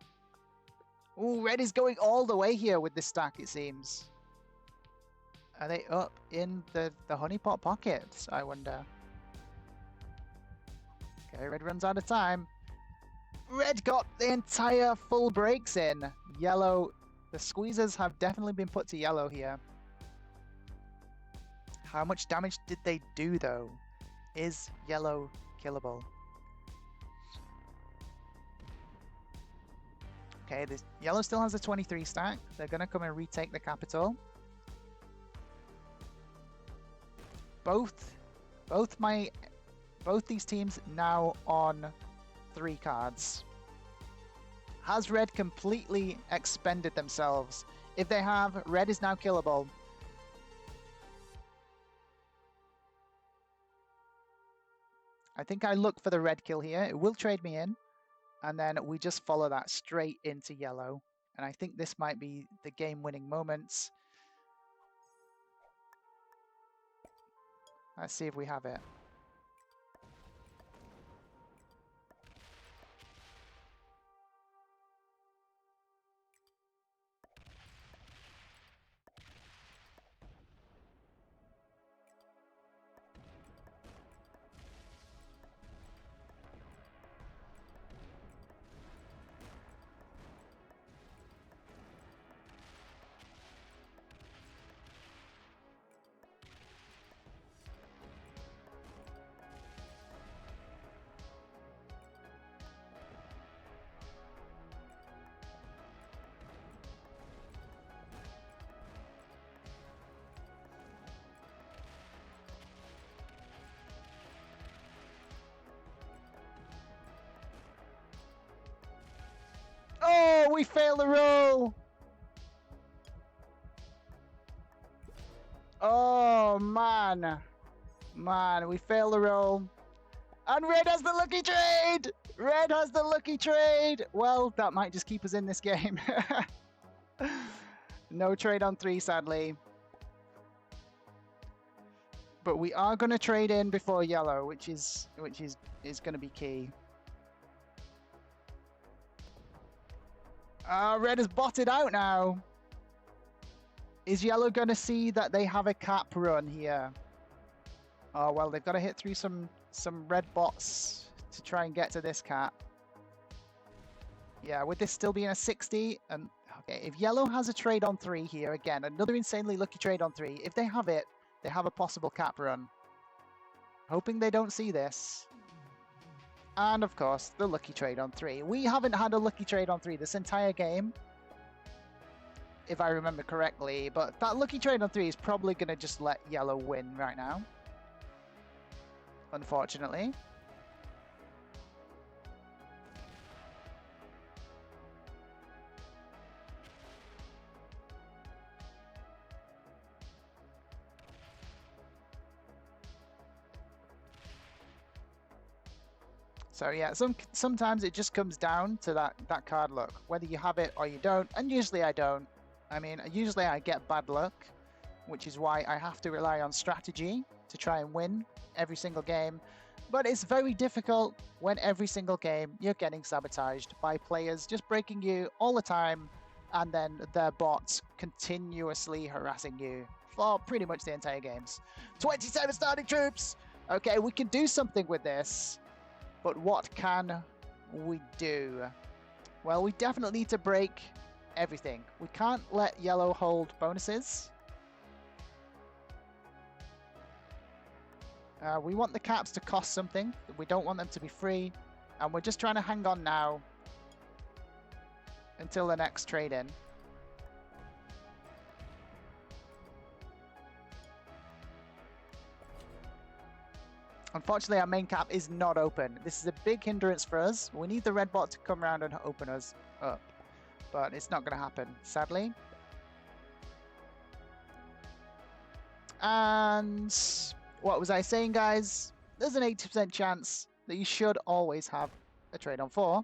Ooh, red is going all the way here with this stack, it seems. Are they up in the honeypot pockets, I wonder? Okay, red runs out of time. Red got the entire full breaks in. Yellow, the squeezers have definitely been put to yellow here. How much damage did they do, though? Is yellow killable? Okay, this yellow still has a 23 stack. They're going to come and retake the capital. Both these teams now on 3 cards. Has red completely expended themselves? If they have, red is now killable. I think I look for the red kill here. It will trade me in. And then we just follow that straight into yellow. And I think this might be the game-winning moments. Let's see if we have it. Oh, we failed the roll! Oh, man. Man, we failed the roll. And red has the lucky trade! Red has the lucky trade! Well, that might just keep us in this game. No trade on 3, sadly. But we are going to trade in before yellow, which is going to be key. Red has botted out now. Is yellow going to see that they have a cap run here? Oh, well, they've got to hit through some red bots to try and get to this cap. Yeah, with this still being a 60, and okay, if yellow has a trade on 3 here, again, another insanely lucky trade on 3. If they have it, they have a possible cap run. Hoping they don't see this. And of course, the lucky trade on 3. We haven't had a lucky trade on 3 this entire game, if I remember correctly, but that lucky trade on 3 is probably going to just let yellow win right now. Unfortunately. So yeah, sometimes it just comes down to that card luck, whether you have it or you don't, and usually I don't. I mean, usually I get bad luck, which is why I have to rely on strategy to try and win every single game. But it's very difficult when every single game you're getting sabotaged by players just breaking you all the time, and then their bots continuously harassing you for pretty much the entire games. 27 starting troops! Okay, we can do something with this. But what can we do? Well, we definitely need to break everything. We can't let yellow hold bonuses. We want the caps to cost something. We don't want them to be free. And we're just trying to hang on now until the next trade-in. Unfortunately, our main cap is not open. This is a big hindrance for us. We need the red bot to come around and open us up. But it's not going to happen, sadly. And what was I saying, guys? There's an 80% chance that you should always have a trade on 4.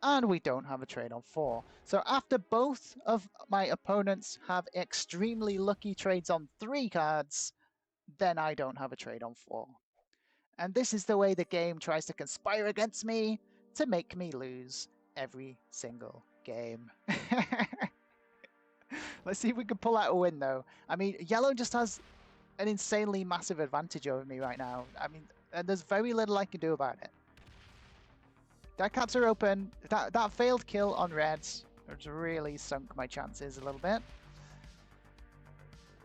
And we don't have a trade on 4. So after both of my opponents have extremely lucky trades on 3 cards, then I don't have a trade on 4. And this is the way the game tries to conspire against me to make me lose every single game. Let's see if we can pull out a win, though. I mean, yellow just has an insanely massive advantage over me right now. I mean, and there's very little I can do about it. Their caps are open. That failed kill on red has really sunk my chances a little bit.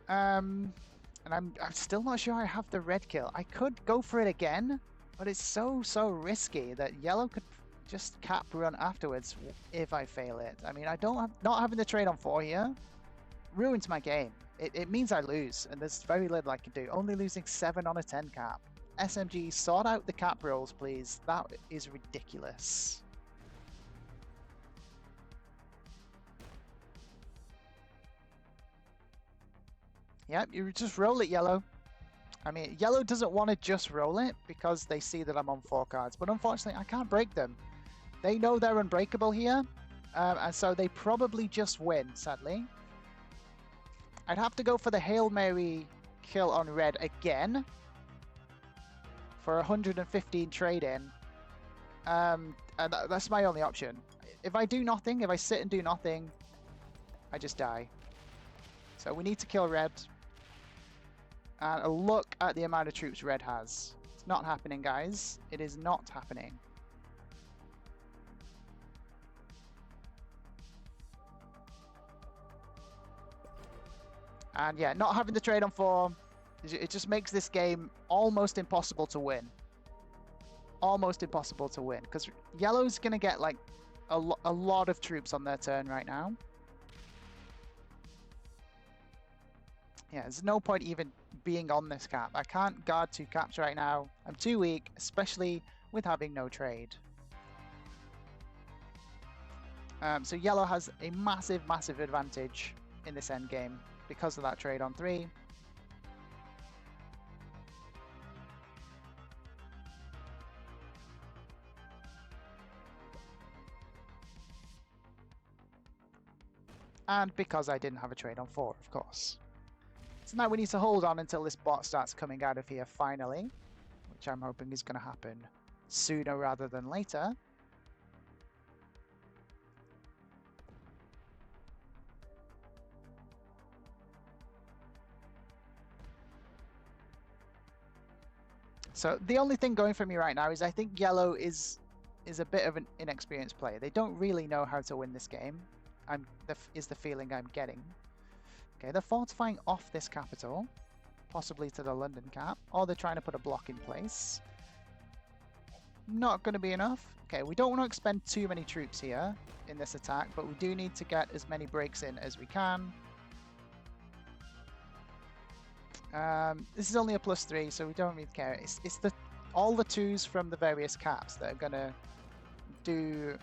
And And I'm still not sure I have the red kill. I could go for it again, but it's so risky that yellow could just cap run afterwards if I fail it. I mean, not having the trade on 4 here ruins my game. It means I lose, and there's very little I can do. Only losing 7 on a 10 cap. SMG, sort out the cap rolls, please. That is ridiculous. Yep, you just roll it, yellow. I mean, yellow doesn't want to just roll it because they see that I'm on 4 cards, but unfortunately I can't break them. They know they're unbreakable here, and so they probably just win, sadly. I'd have to go for the Hail Mary kill on red again for 115 trade-in, and that's my only option. If I do nothing, if I sit and do nothing, I just die. So we need to kill red. And look at the amount of troops red has. It's not happening, guys. It is not happening. And yeah, not having the trade on 4, it just makes this game almost impossible to win. Almost impossible to win. Because yellow's going to get like a lot of troops on their turn right now. Yeah, there's no point even being on this cap. I can't guard 2 caps right now. I'm too weak, especially with having no trade. So yellow has a massive advantage in this endgame because of that trade on 3. And because I didn't have a trade on 4, of course. So now we need to hold on until this bot starts coming out of here finally, which I'm hoping is going to happen sooner rather than later. So the only thing going for me right now is I think yellow is a bit of an inexperienced player. They don't really know how to win this game, is the feeling I'm getting. Okay, they're fortifying off this capital, possibly to the London cap, or they're trying to put a block in place. Not going to be enough. Okay, we don't want to expend too many troops here in this attack, but we do need to get as many breaks in as we can. This is only a +3, so we don't really care. It's all the 2s from the various caps that are going to do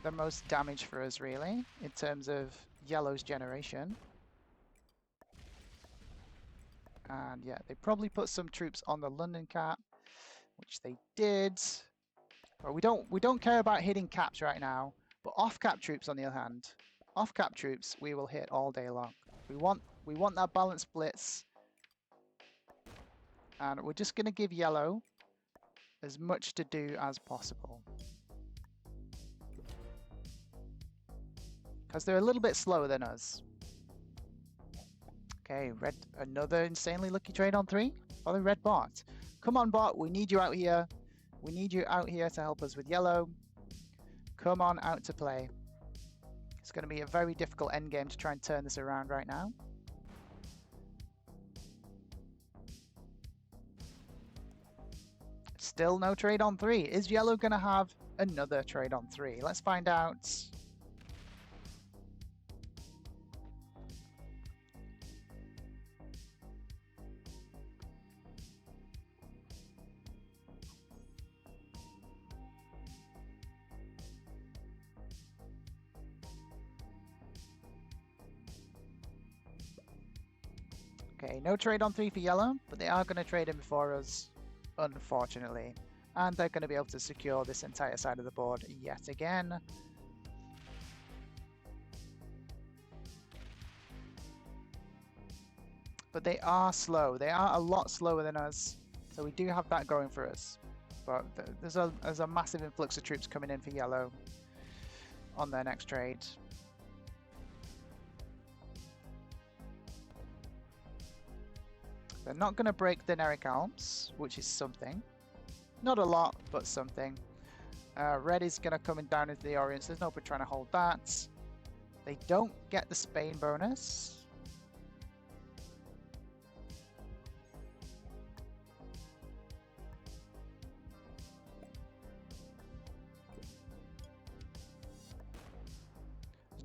the most damage for us, really, in terms of yellow's generation. And yeah, they probably put some troops on the London cap, which they did. But we don't care about hitting caps right now. But off-cap troops, on the other hand, off-cap troops we will hit all day long. We want that balanced blitz, and we're just going to give yellow as much to do as possible. Because they're a little bit slower than us. Okay, red, another insanely lucky trade on 3 for the red bot. Come on, bot, we need you out here. We need you out here to help us with yellow. Come on out to play. It's going to be a very difficult endgame to try and turn this around right now. Still no trade on 3. Is yellow going to have another trade on 3? Let's find out. Okay, no trade on 3 for yellow, but they are going to trade in before us, unfortunately. And they're going to be able to secure this entire side of the board yet again. But they are slow. They are a lot slower than us, so we do have that going for us. But there's a massive influx of troops coming in for yellow on their next trade. They're not going to break the Neric Alps, which is something. Not a lot, but something. Red is going to come down into the Orient. There's no point trying to hold that. They don't get the Spain bonus.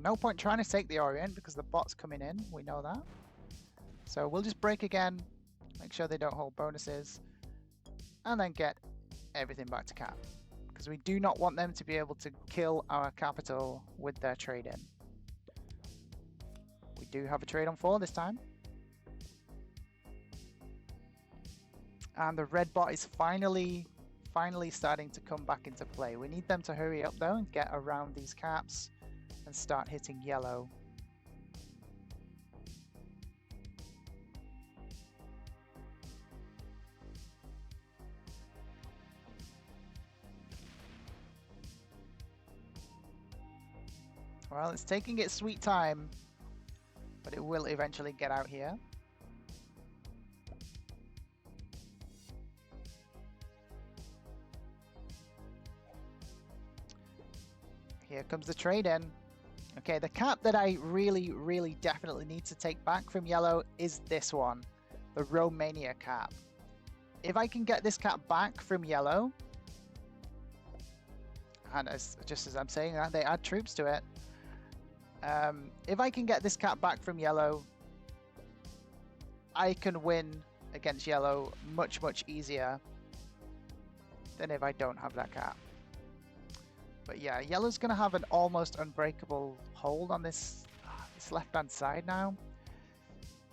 No point trying to take the Orient because the bot's coming in. We know that. So we'll just break again, make sure they don't hold bonuses, and then get everything back to cap. Because we do not want them to be able to kill our capital with their trade-in. We do have a trade on 4 this time. And the red bot is finally starting to come back into play. We need them to hurry up though and get around these caps and start hitting yellow. Well, it's taking its sweet time, but it will eventually get out here. Here comes the trade-in. Okay, the cap that I really definitely need to take back from yellow is this one, the Romania cap. If I can get this cap back from yellow, and just as I'm saying that, they add troops to it. If I can get this cap back from yellow, I can win against yellow much easier than if I don't have that cap. But yeah, yellow's going to have an almost unbreakable hold on this left-hand side now.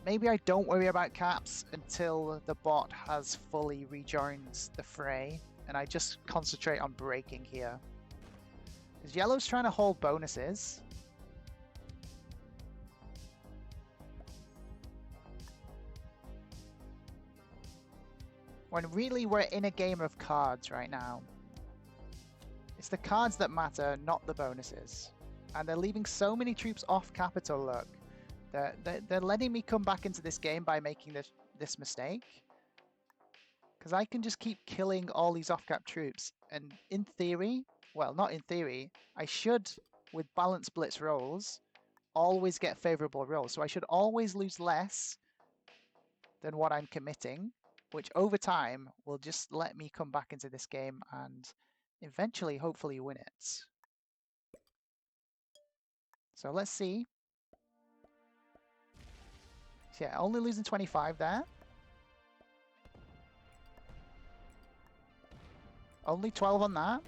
Maybe I don't worry about caps until the bot has fully rejoined the fray, and I just concentrate on breaking here. Because yellow's trying to hold bonuses. When really we're in a game of cards right now. It's the cards that matter, not the bonuses. And they're leaving so many troops off capital, look. They're letting me come back into this game by making this mistake. Because I can just keep killing all these off-cap troops. And in theory, well, not in theory, I should, with balanced blitz rolls, always get favorable rolls. So I should always lose less than what I'm committing, which over time will just let me come back into this game and eventually, hopefully, win it. So let's see. So yeah, only losing 25 there. Only 12 on that.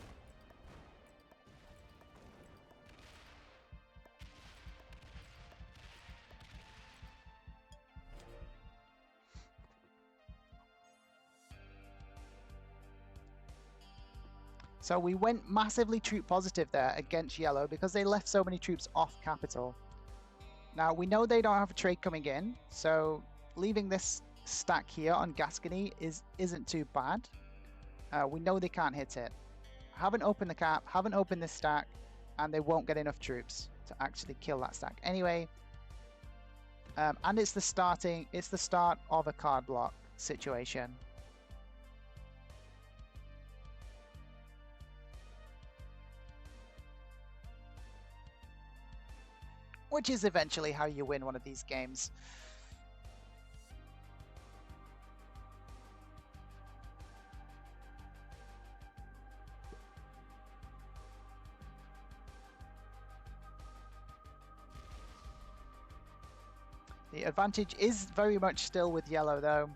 So we went massively troop positive there against yellow because they left so many troops off capital. Now we know they don't have a trade coming in, so leaving this stack here on Gascony isn't too bad. We know they can't hit it. Haven't opened the cap, haven't opened this stack, and they won't get enough troops to actually kill that stack anyway. And it's the start of a card block situation. Which is eventually how you win one of these games. The advantage is very much still with yellow though,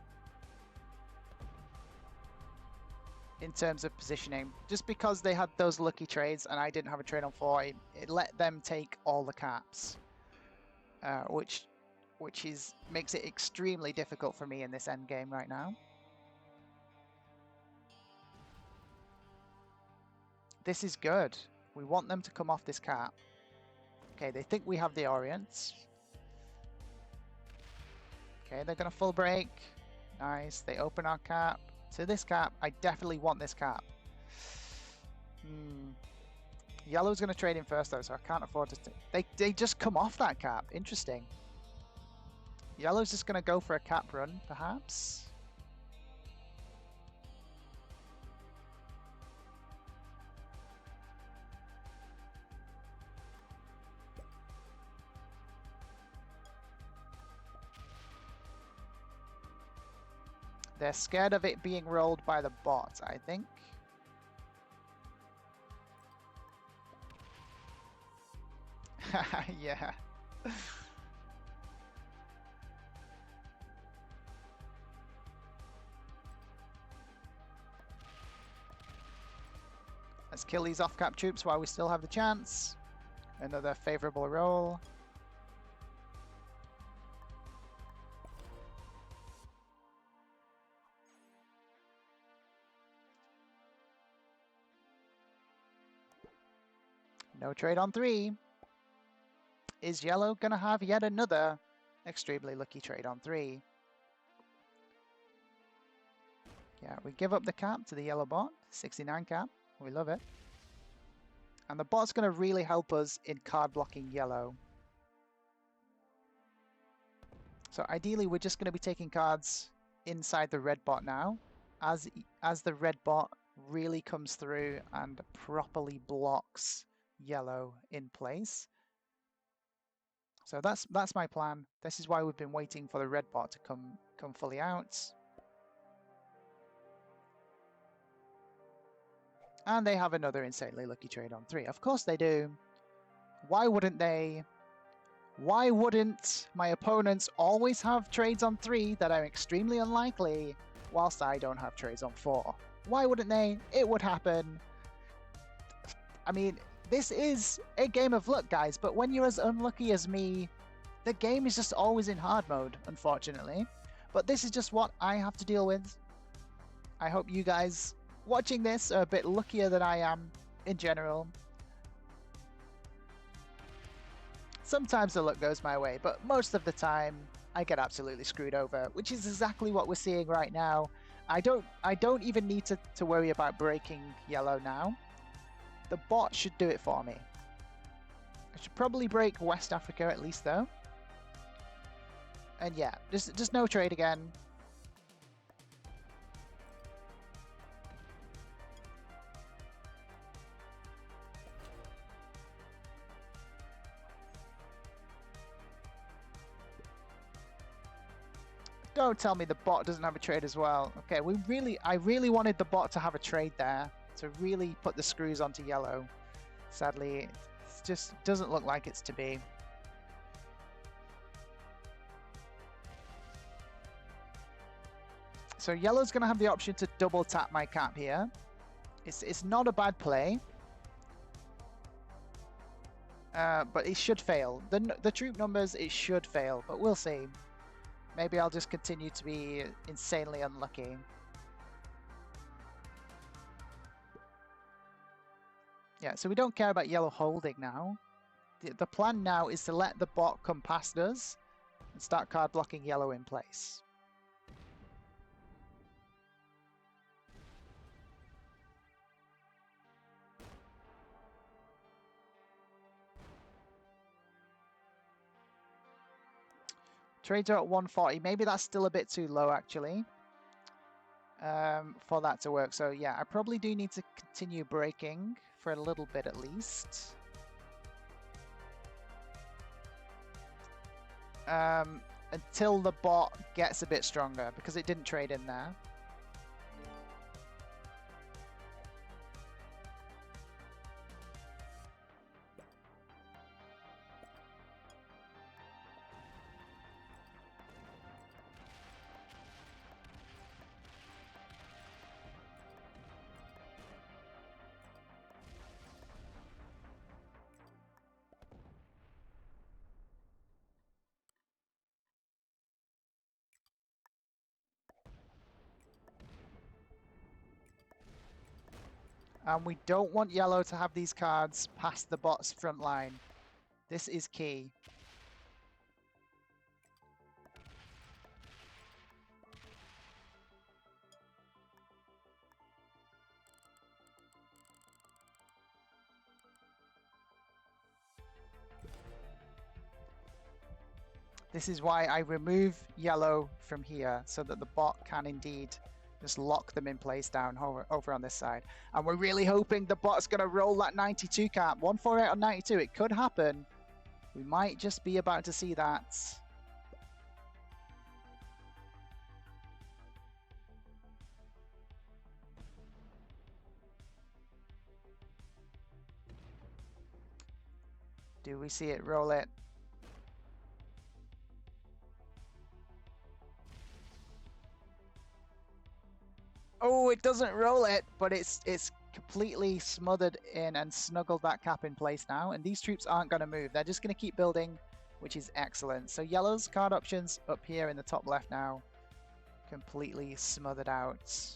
in terms of positioning. Just because they had those lucky trades and I didn't have a trade on 4, it let them take all the caps. Which makes it extremely difficult for me in this end game right now. This is good. We want them to come off this cap. Okay, they think we have the Orients. Okay, they're gonna full break. Nice. They open our cap to this cap. I definitely want this cap. Yellow's going to trade in first though, so I can't afford to... They just come off that cap. Interesting. Yellow's just going to go for a cap run, perhaps. They're scared of it being rolled by the bot, I think. Yeah. Let's kill these off-cap troops while we still have the chance. Another favorable roll. No trade on 3. Is yellow going to have yet another extremely lucky trade on 3? Yeah, we give up the cap to the yellow bot. 69 cap. We love it. And the bot's going to really help us in card blocking yellow. So ideally, we're just going to be taking cards inside the red bot now. As the red bot really comes through and properly blocks yellow in place. So that's my plan. This is why we've been waiting for the red bot to come fully out. And they have another insanely lucky trade on 3. Of course they do. Why wouldn't they? Why wouldn't my opponents always have trades on 3 that are extremely unlikely, whilst I don't have trades on 4? Why wouldn't they? It would happen. I mean, this is a game of luck, guys, but when you're as unlucky as me, the game is just always in hard mode, unfortunately. But this is just what I have to deal with. I hope you guys watching this are a bit luckier than I am in general. Sometimes the luck goes my way, but most of the time I get absolutely screwed over, which is exactly what we're seeing right now. I don't even need to worry about breaking yellow now. The bot should do it for me. I should probably break West Africa at least though. And yeah, just no trade again. Don't tell me the bot doesn't have a trade as well. Okay, I really wanted the bot to have a trade there to really put the screws onto yellow. Sadly, it just doesn't look like it's to be. So yellow's going to have the option to double tap my cap here. It's not a bad play. But it should fail. The troop numbers, it should fail, but we'll see. Maybe I'll just continue to be insanely unlucky. Yeah, so we don't care about yellow holding now. The plan now is to let the bot come past us and start card blocking yellow in place. Trades are at 140. Maybe that's still a bit too low, actually, for that to work. So yeah, I probably do need to continue breaking for a little bit at least. Until the bot gets a bit stronger, because it didn't trade in there. And we don't want yellow to have these cards past the bot's front line. This is key. This is why I remove yellow from here, so that the bot can indeed just lock them in place down over on this side. And we're really hoping the bot's going to roll that 92 cap. 148 on 92, it could happen. We might just be about to see that. Do we see it roll it? Oh, it doesn't roll it, but it's completely smothered in and snuggled that cap in place now. And these troops aren't going to move. They're just going to keep building, which is excellent. So yellow's card options up here in the top left now, completely smothered out.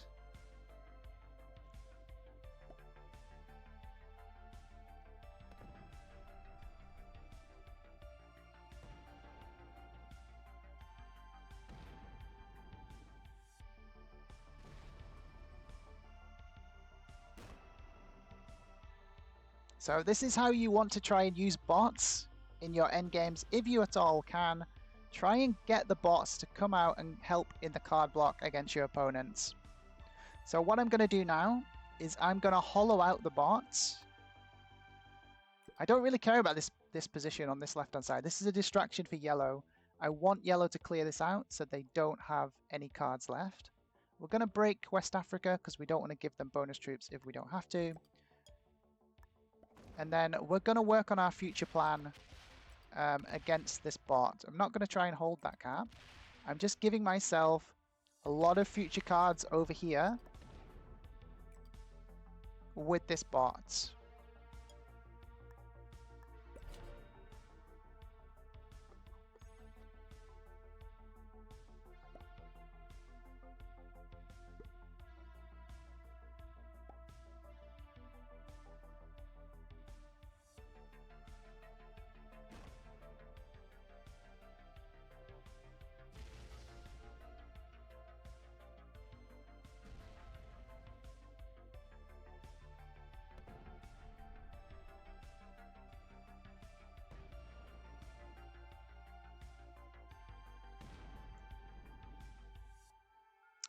So this is how you want to try and use bots in your endgames, if you at all can. Try and get the bots to come out and help in the card block against your opponents. So what I'm going to do now is I'm going to hollow out the bots. I don't really care about this position on this left-hand side. This is a distraction for yellow. I want yellow to clear this out so they don't have any cards left. We're going to break West Africa because we don't want to give them bonus troops if we don't have to. And then we're going to work on our future plan against this bot. I'm not going to try and hold that cap. I'm just giving myself a lot of future cards over here with this bot.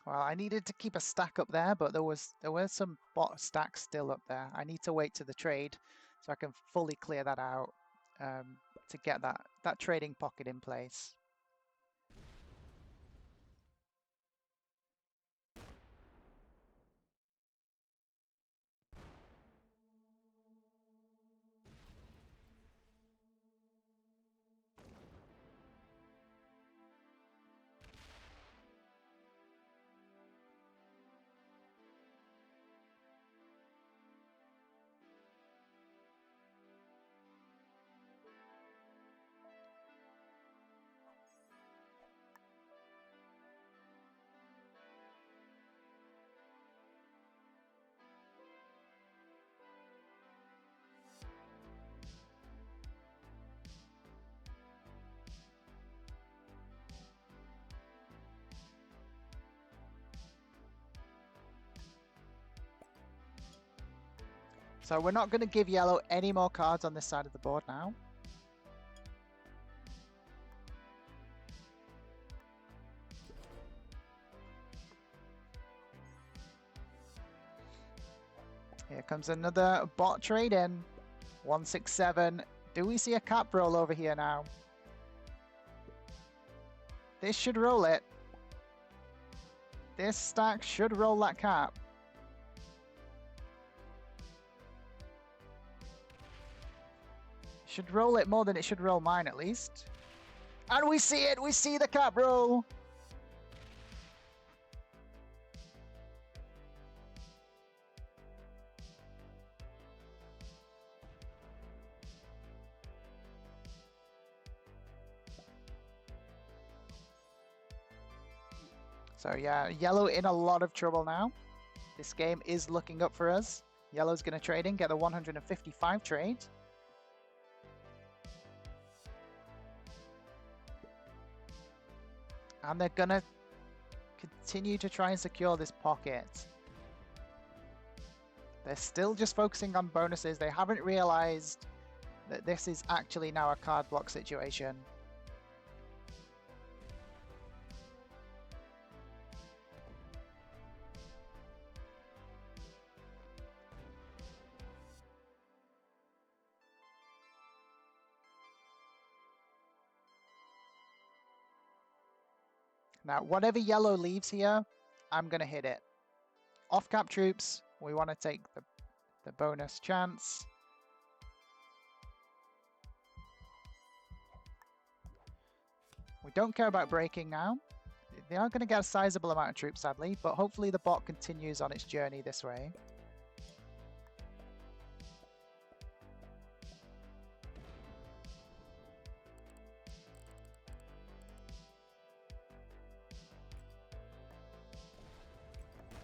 Well, I needed to keep a stack up there, but there were some bot stacks still up there. I need to wait to the trade so I can fully clear that out to get that trading pocket in place. So we're not going to give yellow any more cards on this side of the board now. Here comes another bot trade in. 167. Do we see a cap roll over here now? This should roll it. This stack should roll that cap. Should roll it more than it should roll mine, at least. And we see it! We see the cap roll! So yeah, yellow in a lot of trouble now. This game is looking up for us. Yellow's going to trade in, get the 155 trade. And they're going to continue to try and secure this pocket. They're still just focusing on bonuses. They haven't realized that this is actually now a card block situation. Now, whatever yellow leaves here, I'm going to hit it. Off-cap troops, we want to take the bonus chance. We don't care about breaking now. They are going to get a sizable amount of troops, sadly, but hopefully the bot continues on its journey this way.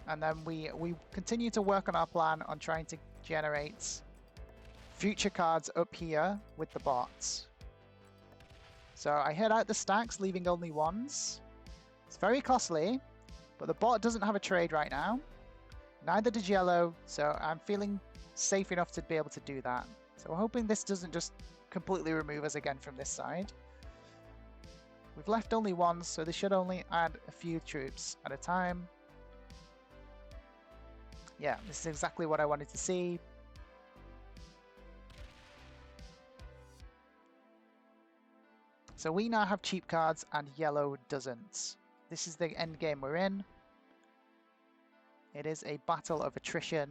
And then we continue to work on our plan on trying to generate future cards up here with the bots. So I hit out the stacks, leaving only ones. It's very costly, but the bot doesn't have a trade right now. Neither does yellow, so I'm feeling safe enough to be able to do that. So we're hoping this doesn't just completely remove us again from this side. We've left only one, so they should only add a few troops at a time. Yeah, this is exactly what I wanted to see. So we now have cheap cards and yellow doesn't. This is the end game we're in. It is a battle of attrition.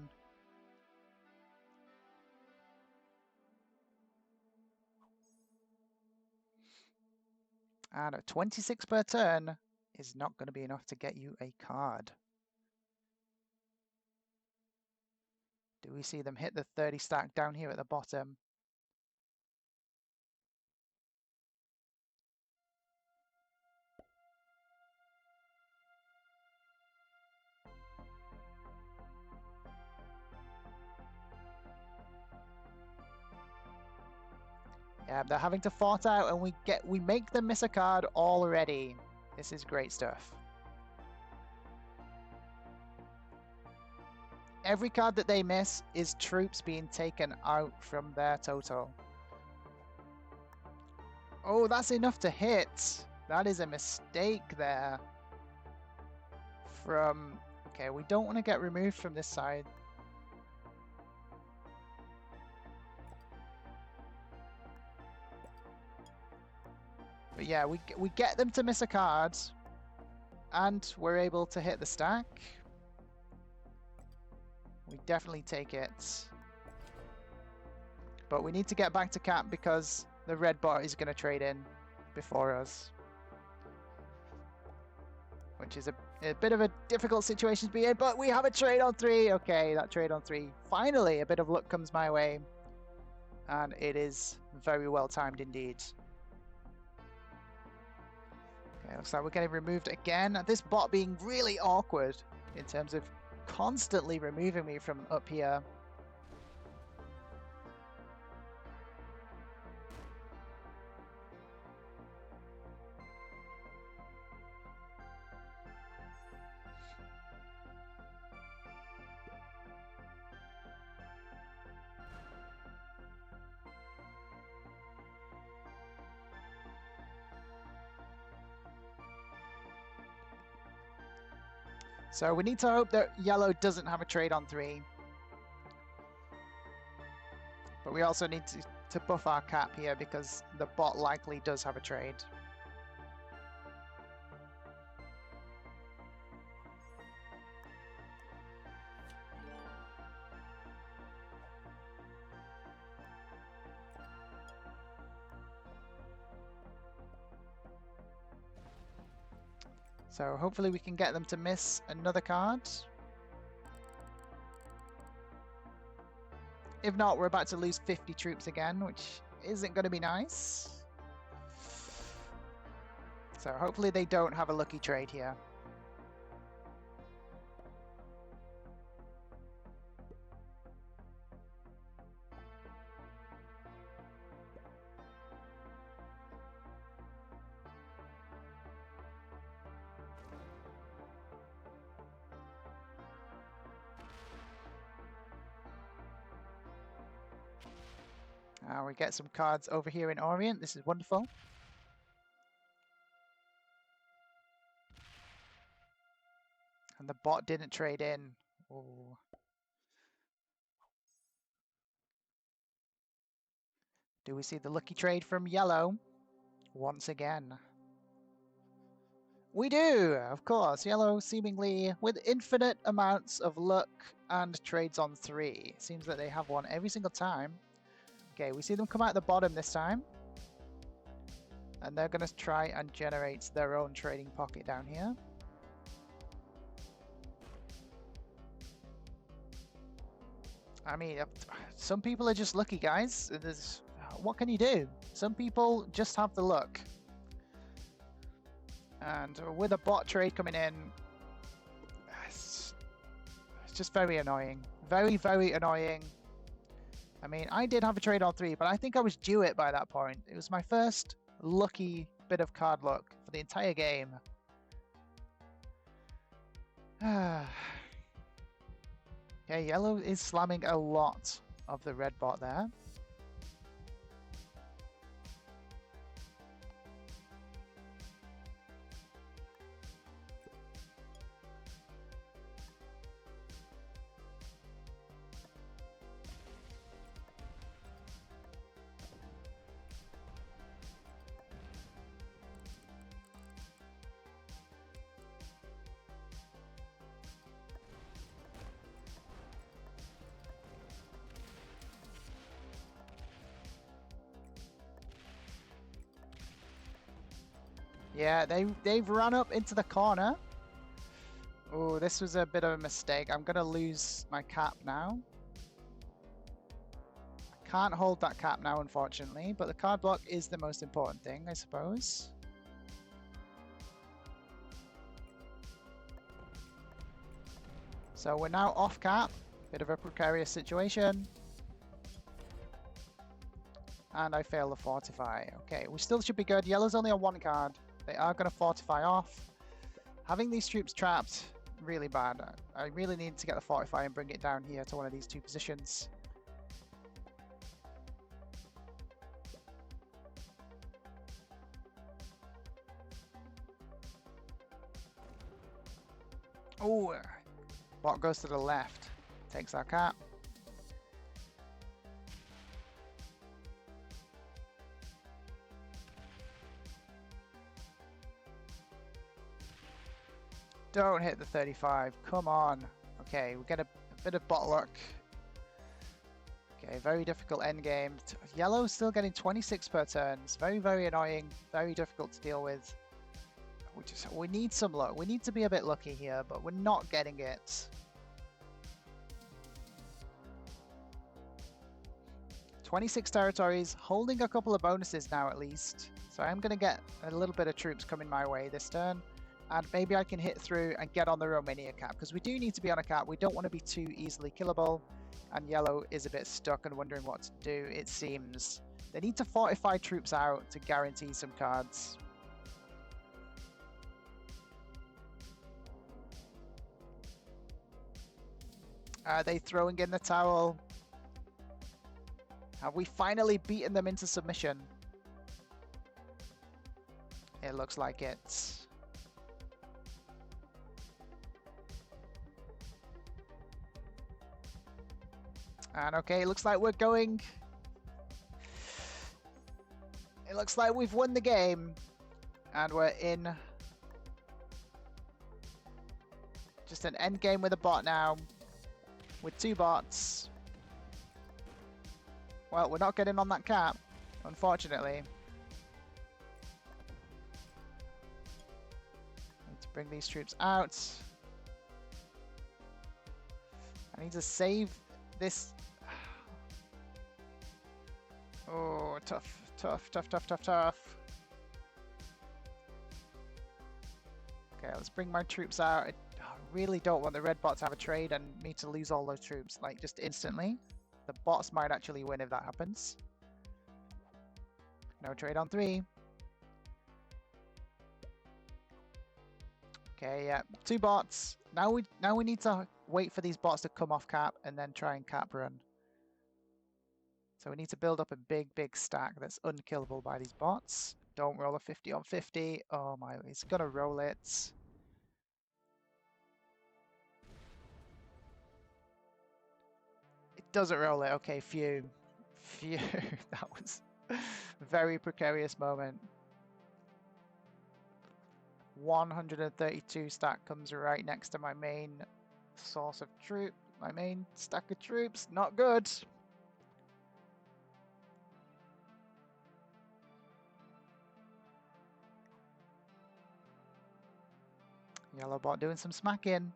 And a 26 per turn is not going to be enough to get you a card. Do we see them hit the 30 stack down here at the bottom? Yeah, they're having to fought out, and we make them miss a card already. This is great stuff. Every card that they miss is troops being taken out from their total. Oh, that's enough to hit. That is a mistake there. Okay, we don't want to get removed from this side. But yeah, we get them to miss a card, and we're able to hit the stack. We definitely take it. But we need to get back to cap because the red bot is going to trade in before us. Which is a bit of a difficult situation to be in, but we have a trade on 3. Okay, that trade on 3. Finally, a bit of luck comes my way. And it is very well timed indeed. Okay, looks like we're getting removed again. This bot being really awkward in terms of constantly removing me from up here. So we need to hope that yellow doesn't have a trade on 3. But we also need to buff our cap here because the bot likely does have a trade. So hopefully we can get them to miss another card. If not, we're about to lose 50 troops again, which isn't going to be nice. So hopefully they don't have a lucky trade here. We get some cards over here in Orient. This is wonderful. And the bot didn't trade in. Ooh. Do we see the lucky trade from yellow once again? We do, of course. Yellow seemingly with infinite amounts of luck and trades on 3. Seems that they have one every single time. Okay, we see them come out the bottom this time. And they're going to try and generate their own trading pocket down here. I mean, some people are just lucky, guys. What can you do? Some people just have the luck. And with a bot trade coming in, it's just very annoying. Very, very annoying. I mean, I did have a trade on 3, but I think I was due it by that point. It was my first lucky bit of card luck for the entire game. Okay, yellow is slamming a lot of the red bot there. Yeah, they've run up into the corner. Oh, this was a bit of a mistake. I'm going to lose my cap now. I can't hold that cap now, unfortunately, but the card block is the most important thing, I suppose. So we're now off cap. Bit of a precarious situation. And I fail the fortify. Okay, we still should be good. Yellow's only on 1 card. They are going to fortify off. Having these troops trapped, really bad. I really need to get the fortify and bring it down here to one of these 2 positions. Oh, bot goes to the left. Takes our cap. Don't hit the 35. Come on. Okay, we get a bit of bot luck. Okay, very difficult end game. Yellow's still getting 26 per turn. It's very, very annoying. Very difficult to deal with. We need some luck. We need to be a bit lucky here, but we're not getting it. 26 territories, holding a couple of bonuses now at least. So I'm going to get a little bit of troops coming my way this turn. And maybe I can hit through and get on the Romania cap, because we do need to be on a cap. We don't want to be too easily killable. And yellow is a bit stuck and wondering what to do, it seems. They need to fortify troops out to guarantee some cards. Are they throwing in the towel? Have we finally beaten them into submission? It looks like it. And okay, it looks like we're going. It looks like we've won the game. And we're in just an end game with a bot now. With 2 bots. Well, we're not getting on that cap, unfortunately. Need to bring these troops out. I need to save this. Oh, tough, tough, tough, tough, tough, tough. Okay, let's bring my troops out. I really don't want the red bot to have a trade and me to lose all those troops, like, just instantly. The bots might actually win if that happens. No trade on 3. Okay, yeah, 2 bots. Now we need to wait for these bots to come off cap and then try and cap run. So we need to build up a big, big stack that's unkillable by these bots. Don't roll a 50 on 50. Oh my, he's gonna roll it. It doesn't roll it. Okay, phew. Phew. That was a very precarious moment. 132 stack comes right next to my main source of troop. My main stack of troops. Not good. Yellow bot doing some smacking.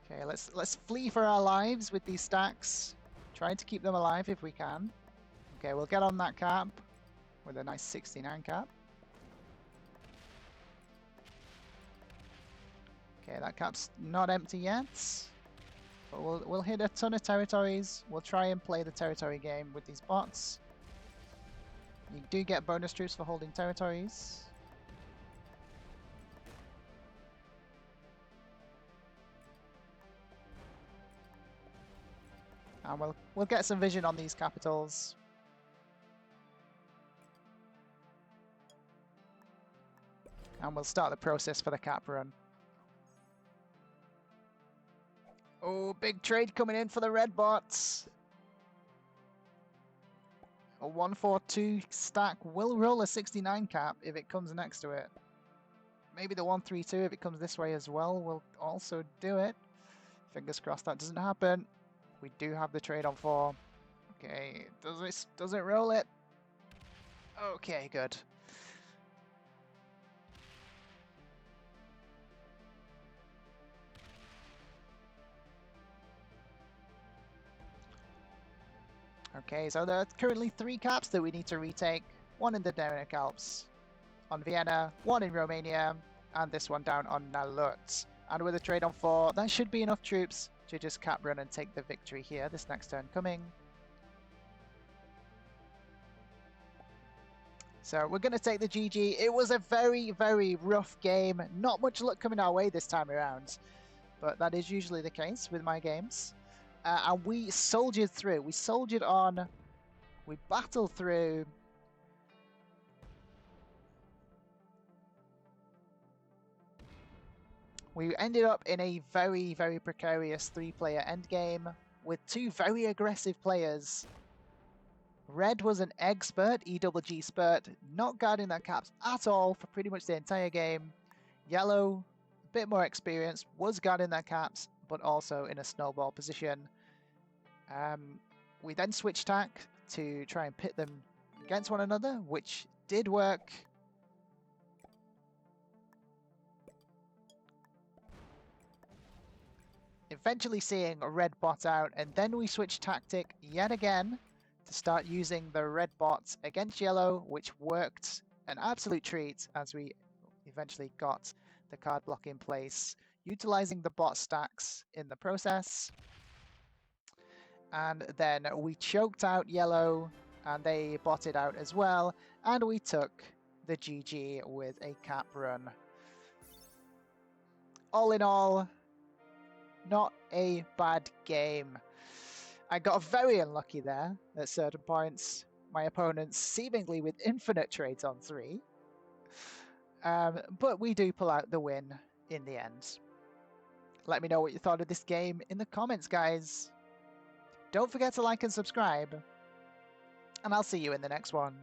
Okay, let's flee for our lives with these stacks. Trying to keep them alive if we can. Okay, we'll get on that cap with a nice 69 cap. Okay, that cap's not empty yet. But we'll hit a ton of territories. We'll try and play the territory game with these bots. You do get bonus troops for holding territories. And we'll get some vision on these capitals. And we'll start the process for the cap run. Oh, big trade coming in for the red bots. A 142 stack will roll a 69 cap if it comes next to it. Maybe the 132 if it comes this way as well will also do it. Fingers crossed that doesn't happen. We do have the trade on 4. Okay, does it roll it? Okay, good. Okay, so there are currently 3 caps that we need to retake. 1 in the Daunic Alps on Vienna, 1 in Romania, and this one down on Nalut. And with a trade on 4, that should be enough troops to just cap run and take the victory here this next turn coming. So we're going to take the GG. It was a very, very rough game. Not much luck coming our way this time around, but that is usually the case with my games. And we soldiered through. We soldiered on. We battled through. We ended up in a very, very precarious 3-player endgame with 2 very aggressive players. Red was an expert, EGG spurt, not guarding their caps at all for pretty much the entire game. Yellow, a bit more experienced, was guarding their caps, but also in a snowball position. We then switched tack to try and pit them against one another, which did work. Eventually seeing a red bot out, and then we switched tactic yet again to start using the red bots against yellow, which worked an absolute treat as we eventually got the card block in place, utilizing the bot stacks in the process. And then we choked out yellow, and they botted out as well, and we took the GG with a cap run. All in all, not a bad game. I got very unlucky there at certain points. My opponents seemingly with infinite trades on 3. But we do pull out the win in the end. Let me know what you thought of this game in the comments, guys. Don't forget to like and subscribe. And I'll see you in the next one.